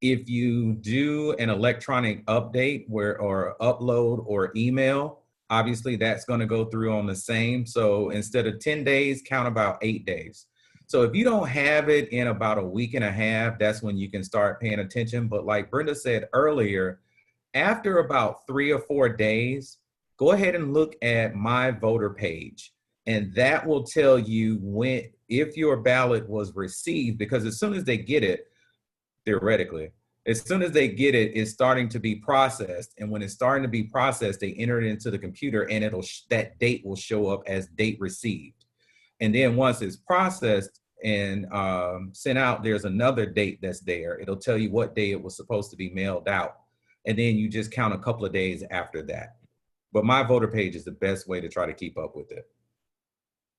If you do an electronic update or upload or email, obviously that's going to go through on the same. So instead of 10 days, count about 8 days. So if you don't have it in about a week and a half, that's when you can start paying attention. But like Brenda said earlier, after about 3 or 4 days, go ahead and look at my voter page. And that will tell you if your ballot was received, because as soon as they get it, theoretically, as soon as they get it, it's starting to be processed. And when it's starting to be processed, they enter it into the computer and that date will show up as date received. And then once it's processed and sent out, there's another date that's there. It'll tell you what day it was supposed to be mailed out. And then you just count a couple of days after that. But my voter page is the best way to try to keep up with it.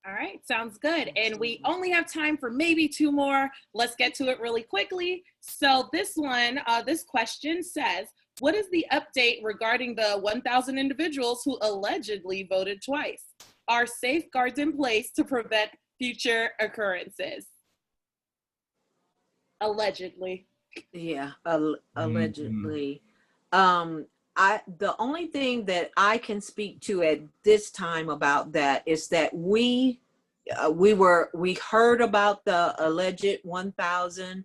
All right, sounds good. And we only have time for maybe 2 more. Let's get to it really quickly. So this question says, what is the update regarding the 1,000 individuals who allegedly voted twice? Are safeguards in place to prevent future occurrences? Allegedly. Yeah, allegedly. The only thing that I can speak to at this time about that is that we heard about the alleged 1,000.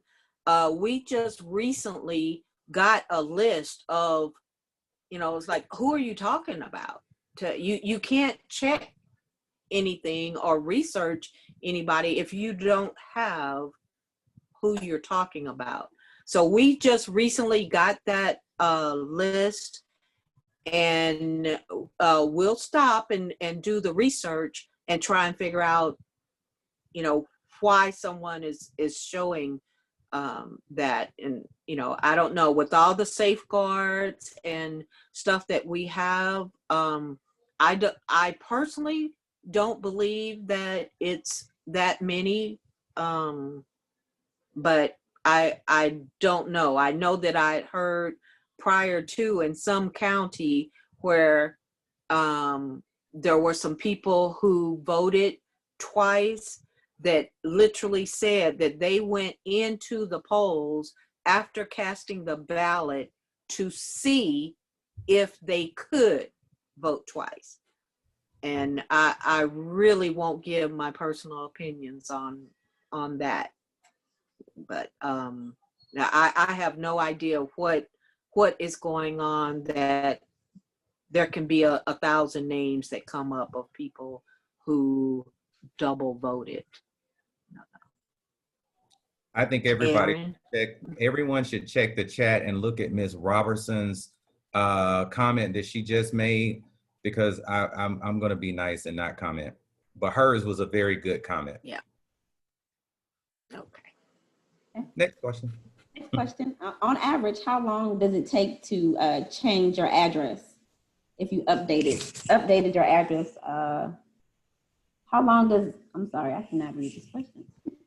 We just recently got a list of, it's like, who are you talking about? You can't check anything or research anybody if you don't have who you're talking about. So we just recently got that list, and we'll stop and do the research and try and figure out, why someone is showing that. And, I don't know, with all the safeguards and stuff that we have, I personally don't believe that it's that many, but I don't know. I know that I heard prior to in some county where there were some people who voted twice that literally said that they went into the polls after casting the ballot to see if they could vote twice. And I really won't give my personal opinions on that. But I have no idea what is going on, that there can be 1,000 names that come up of people who double voted. I think everyone should check the chat and look at Ms. Robertson's comment that she just made, because I'm going to be nice and not comment. But hers was a very good comment. Yeah. Okay. Next question. Next question. On average, how long does it take to change your address? If you updated your address, how long does, I'm sorry, I cannot read this question.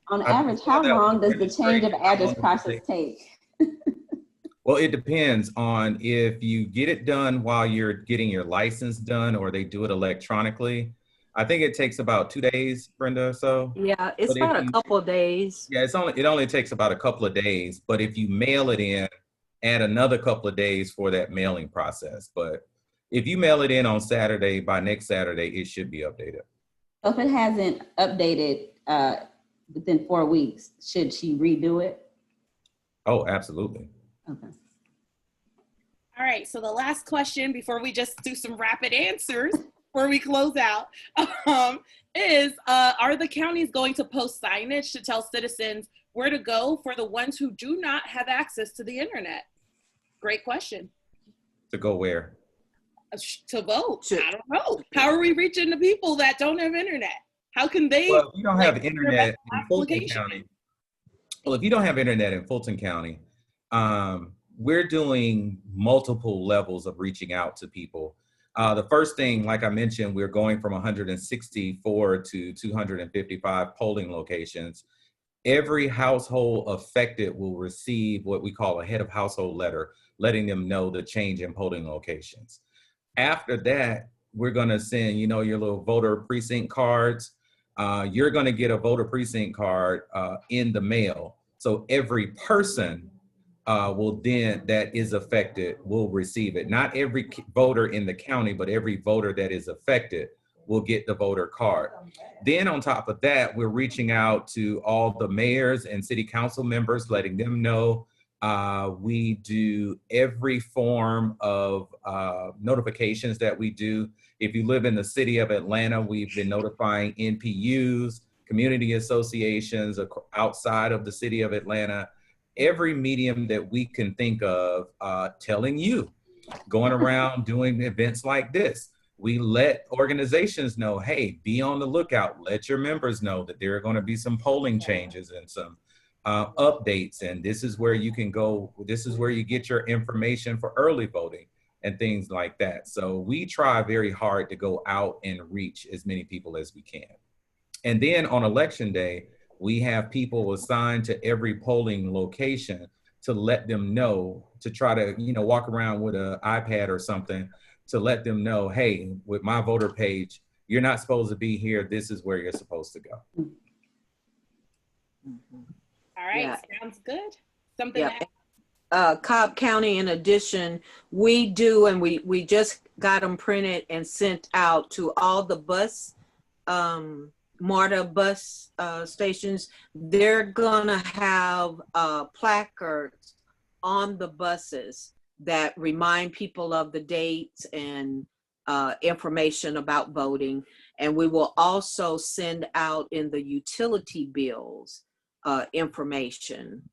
On average, how long does the change of address process take? Well, it depends on if you get it done while you're getting your license done or they do it electronically. I think it takes about 2 days, Brenda, or so. Yeah, it's But if about a you- couple of days. Yeah, it only takes about a couple of days, but if you mail it in, add another couple of days for that mailing process. But if you mail it in on Saturday, by next Saturday, it should be updated. So if it hasn't updated within 4 weeks, should she redo it? Oh, absolutely. Okay. All right, so the last question before we just do some rapid answers before we close out is, are the counties going to post signage to tell citizens where to go for the ones who do not have access to the internet? Great question. To go where? To vote. I don't know. How are we reaching the people that don't have internet? How can they? Well, if you don't have internet in Fulton application? County, well, if you don't have internet in Fulton County, we're doing multiple levels of reaching out to people. The first thing, like I mentioned, we're going from 164 to 255 polling locations. Every household affected will receive what we call a head of household letter, letting them know the change in polling locations. After that, we're gonna send, you know, your little voter precinct cards. You're gonna get a voter precinct card in the mail. So every person will then, that is affected, will receive it. Not every voter in the county, but every voter that is affected will get the voter card. Then on top of that, we're reaching out to all the mayors and city council members, letting them know. We do every form of notifications that we do. If you live in the city of Atlanta, we've been notifying NPUs, community associations outside of the city of Atlanta, every medium that we can think of, telling you, going around doing events like this. We let organizations know, hey, be on the lookout. Let your members know that there are going to be some polling changes and some updates, and this is where you can go. This is where you get your information for early voting and things like that. So we try very hard to go out and reach as many people as we can. And then on election day, we have people assigned to every polling location to let them know, to try to, you know, walk around with an iPad or something to let them know, hey, with my voter page, you're not supposed to be here. This is where you're supposed to go. All right, Yeah. sounds good. Something Yeah. that Cobb County, in addition, we do, and we just got them printed and sent out to all the bus, MARTA bus stations. They're gonna have placards on the buses that remind people of the dates and information about voting. And we will also send out in the utility bills information.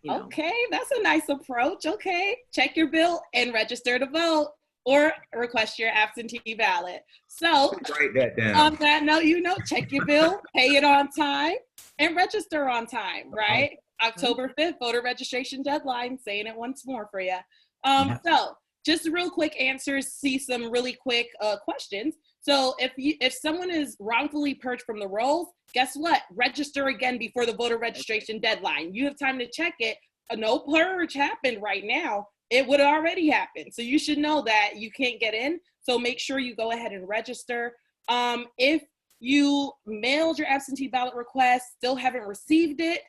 You know. Okay, that's a nice approach. Okay, check your bill and register to vote or request your absentee ballot. So Write that down. on that note, you know, check your bill, pay it on time, and register on time, right? October 5th, voter registration deadline, saying it once more for you. So just real quick answers, see some really quick questions. So if someone is wrongfully purged from the rolls, guess what? Register again before the voter registration deadline. You have time to check it. No purge happened right now. It would already happen. So you should know that you can't get in. So make sure you go ahead and register. If you mailed your absentee ballot request, still haven't received it,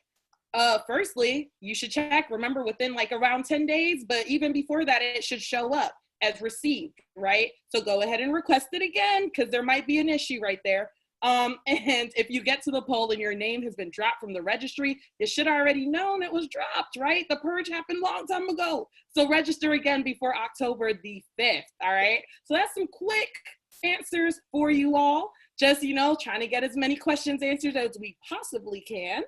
firstly, you should check, remember, within like around 10 days, but even before that, it should show up as received, right? So go ahead and request it again, because there might be an issue right there. And if you get to the poll and your name has been dropped from the registry, you should already known it was dropped, right? The purge happened a long time ago. So register again before October the 5th, all right? So that's some quick answers for you all. Just, you know, trying to get as many questions answered as we possibly can.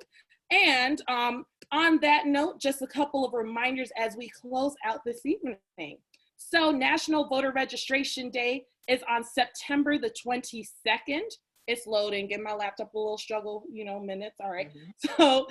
And on that note, just a couple of reminders as we close out this evening. So National Voter Registration Day is on September the 22nd. It's loading. Give my laptop a little struggle, minutes. All right. So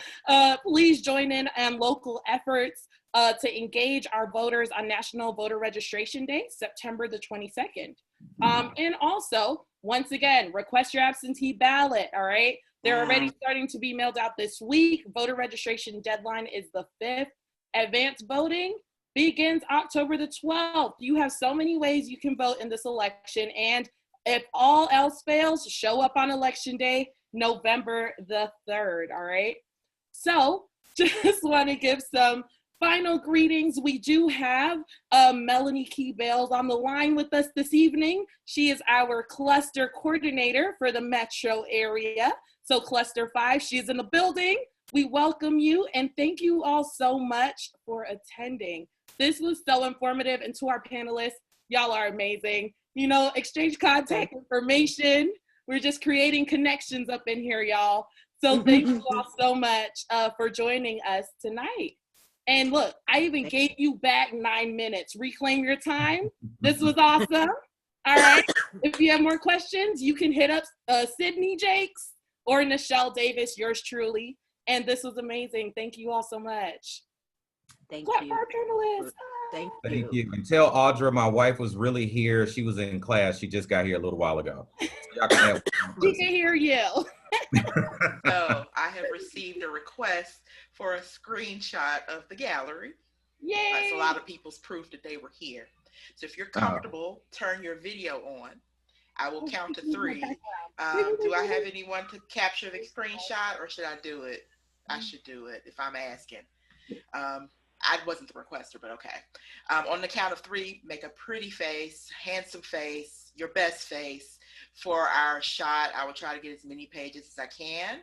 please join in on local efforts to engage our voters on National Voter Registration Day, September the 22nd. And also, once again, request your absentee ballot. All right. They're already starting to be mailed out this week. Voter registration deadline is the 5th. Advanced voting begins October the 12th. You have so many ways you can vote in this election. And if all else fails, show up on election day, November the 3rd. All right. So just want to give some final greetings. We do have Melanie Key Bales on the line with us this evening. She is our cluster coordinator for the metro area. So Cluster 5, she's in the building. We welcome you and thank you all so much for attending. This was so informative, and to our panelists, y'all are amazing. Exchange contact information. We're just creating connections up in here, y'all. So thank you all so much for joining us tonight. And look, I even gave you back 9 minutes. Reclaim your time. This was awesome. All right. If you have more questions, you can hit up Sydney Jakes or Nichelle Davis, yours truly. And this was amazing. Thank you all so much. Thank Clap you. for our panelists. Thank you. And tell Audra my wife was really here. She was in class. She just got here a little while ago. So y'all can have She can hear you. So I have received a request for a screenshot of the gallery. Yay! That's a lot of people's proof that they were here. So if you're comfortable, turn your video on. I will count to 3. Do I have anyone to capture the screenshot, or should I do it? I should do it if I'm asking. I wasn't the requester, but okay. On the count of 3, make a pretty face, handsome face, your best face for our shot. I will try to get as many pages as I can.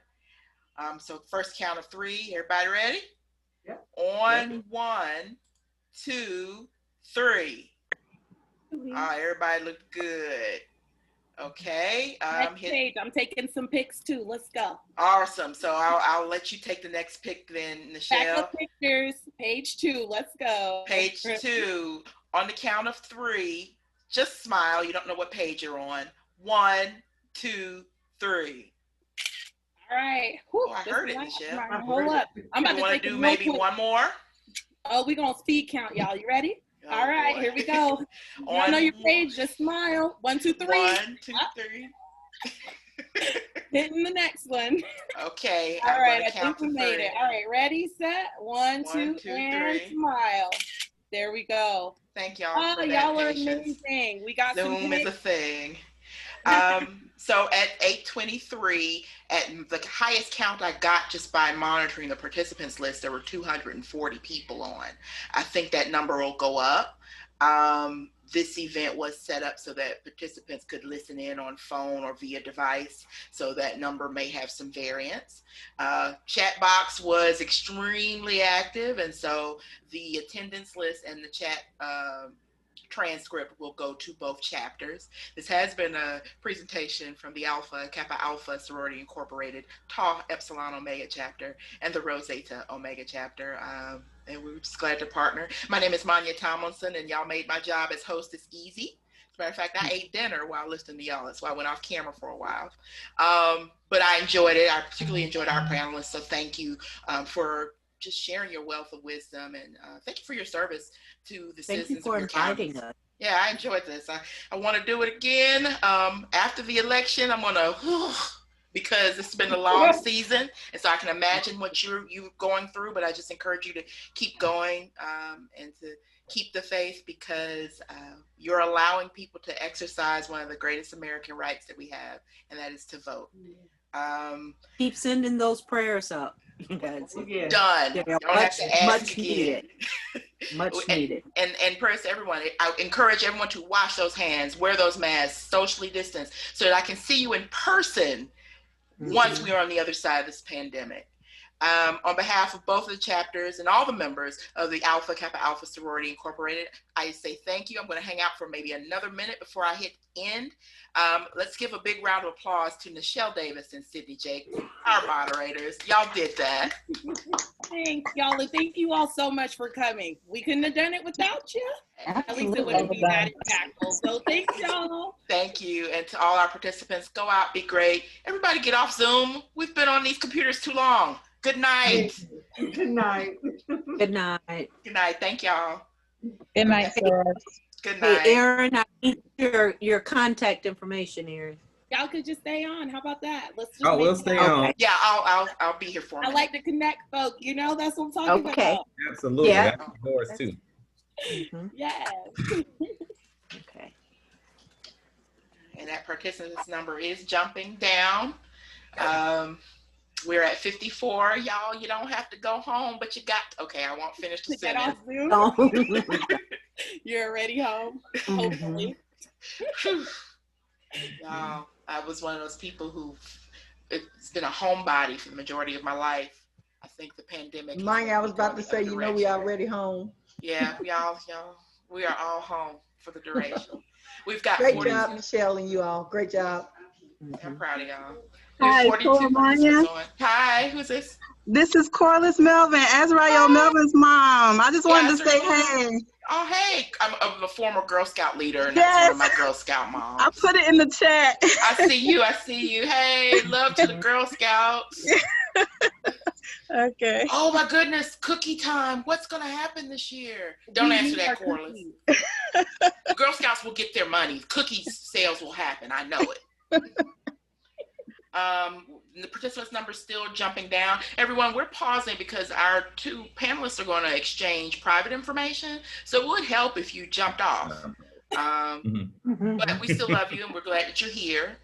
So first count of 3, everybody ready? Yep. On 1, 2, 3. All right, everybody looked good. Okay. Next page. I'm taking some pics too. Let's go. Awesome. So I'll let you take the next pic then, Nichelle. Backup pictures. Page 2. Let's go. Page 2. On the count of 3, just smile. You don't know what page you're on. 1, 2, 3. All right. Oh, I heard it, Nichelle. Hold up. I'm about to want to do maybe one more? Oh, we're going to speed count, y'all. You ready? All right, here we go. I know your page. Just smile. 1, 2, 3. 1, 2, 3. Hitting the next one. Okay. All right, I think we made it. All right, ready, set. 1, 2, 2, and 3. Smile. There we go. Thank y'all. Oh, y'all are amazing. We got Zoom is a thing. So at 8:23, at the highest count I got just by monitoring the participants list, there were 240 people on. I think that number will go up. This event was set up so that participants could listen in on phone or via device, so that number may have some variance. Chat box was extremely active, and so the attendance list and the chat transcript will go to both chapters. This has been a presentation from the Alpha Kappa Alpha Sorority Incorporated Tau Epsilon Omega chapter and the Rho Zeta Omega chapter. And we're just glad to partner. My name is Manya Tomlinson, and y'all made my job as hostess easy. As a matter of fact, I ate dinner while listening to y'all. That's why I went off camera for a while. But I enjoyed it. I particularly enjoyed our panelists. So thank you for just sharing your wealth of wisdom, and thank you for your service to the citizens. Thank you for inviting us. Yeah, I enjoyed this. I want to do it again after the election. I'm gonna because it's been a long season, and so I can imagine what you're going through. But I just encourage you to keep going and to keep the faith, because you're allowing people to exercise one of the greatest American rights that we have, and that is to vote. Keep sending those prayers up. Done. Don't have to ask again. Much needed. And prayers to everyone. I encourage everyone to wash those hands, wear those masks, socially distance, so that I can see you in person once we are on the other side of this pandemic. On behalf of both of the chapters and all the members of the Alpha Kappa Alpha Sorority Incorporated, I say thank you. I'm going to hang out for maybe another minute before I hit end. Let's give a big round of applause to Nichelle Davis and Sydney Jake, our moderators. Y'all did that. Thanks, y'all, and thank you all so much for coming. We couldn't have done it without you. At least it wouldn't be that impactful. So thanks, y'all. Thank you. And to all our participants, go out, be great. Everybody get off Zoom. We've been on these computers too long. Good night. Good night. Good night. Good night. Thank y'all. Good night, sir. Good night. Hey, Aaron, I need your contact information, Aaron. Y'all could just stay on. How about that? Let's just We'll stay on. Yeah, I'll be here for a I minute. like to connect folk. You know, that's what I'm talking about. Absolutely. Yeah. That's yours too. Yes. Okay. And that participants number is jumping down. We're at 54. Y'all, you don't have to go home, but you got to. Okay, I won't finish the Get off sentence. Zoom. You're already home, hopefully. Y'all, I was one of those people who, it's been a homebody for the majority of my life. I think the pandemic. Maya, I was about to say, you know, we already home. Yeah, we are all home for the duration. We've got Great 42. job, Michelle, and you all. Great job. I'm proud of y'all. Hi, 42 Maya. Hi, who's this? This is Corliss Melvin, Azrael Melvin's mom. I just wanted to say hey. Oh, hey. I'm a former Girl Scout leader, and that's one of my Girl Scout moms. I put it in the chat. I see you. Hey, love to the Girl Scouts. Okay. Oh, my goodness. Cookie time. What's going to happen this year? Don't answer that, Corliss. The Girl Scouts will get their money. Cookie sales will happen. I know it. The participants number is still jumping down. Everyone, we're pausing because our two panelists are going to exchange private information. So it would help if you jumped off. But we still love you and we're glad that you're here.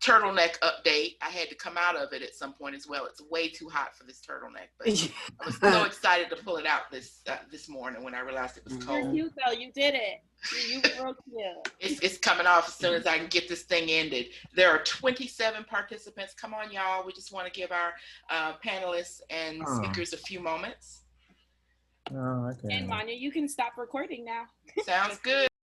Turtleneck update. I had to come out of it at some point as well. It's way too hot for this turtleneck, but I was so excited to pull it out this morning when I realized it was cold. You though, you did it. You broke it. It's coming off as soon as I can get this thing ended. There are 27 participants. Come on, y'all. We just want to give our panelists and speakers a few moments. And Manya, you can stop recording now. Sounds good.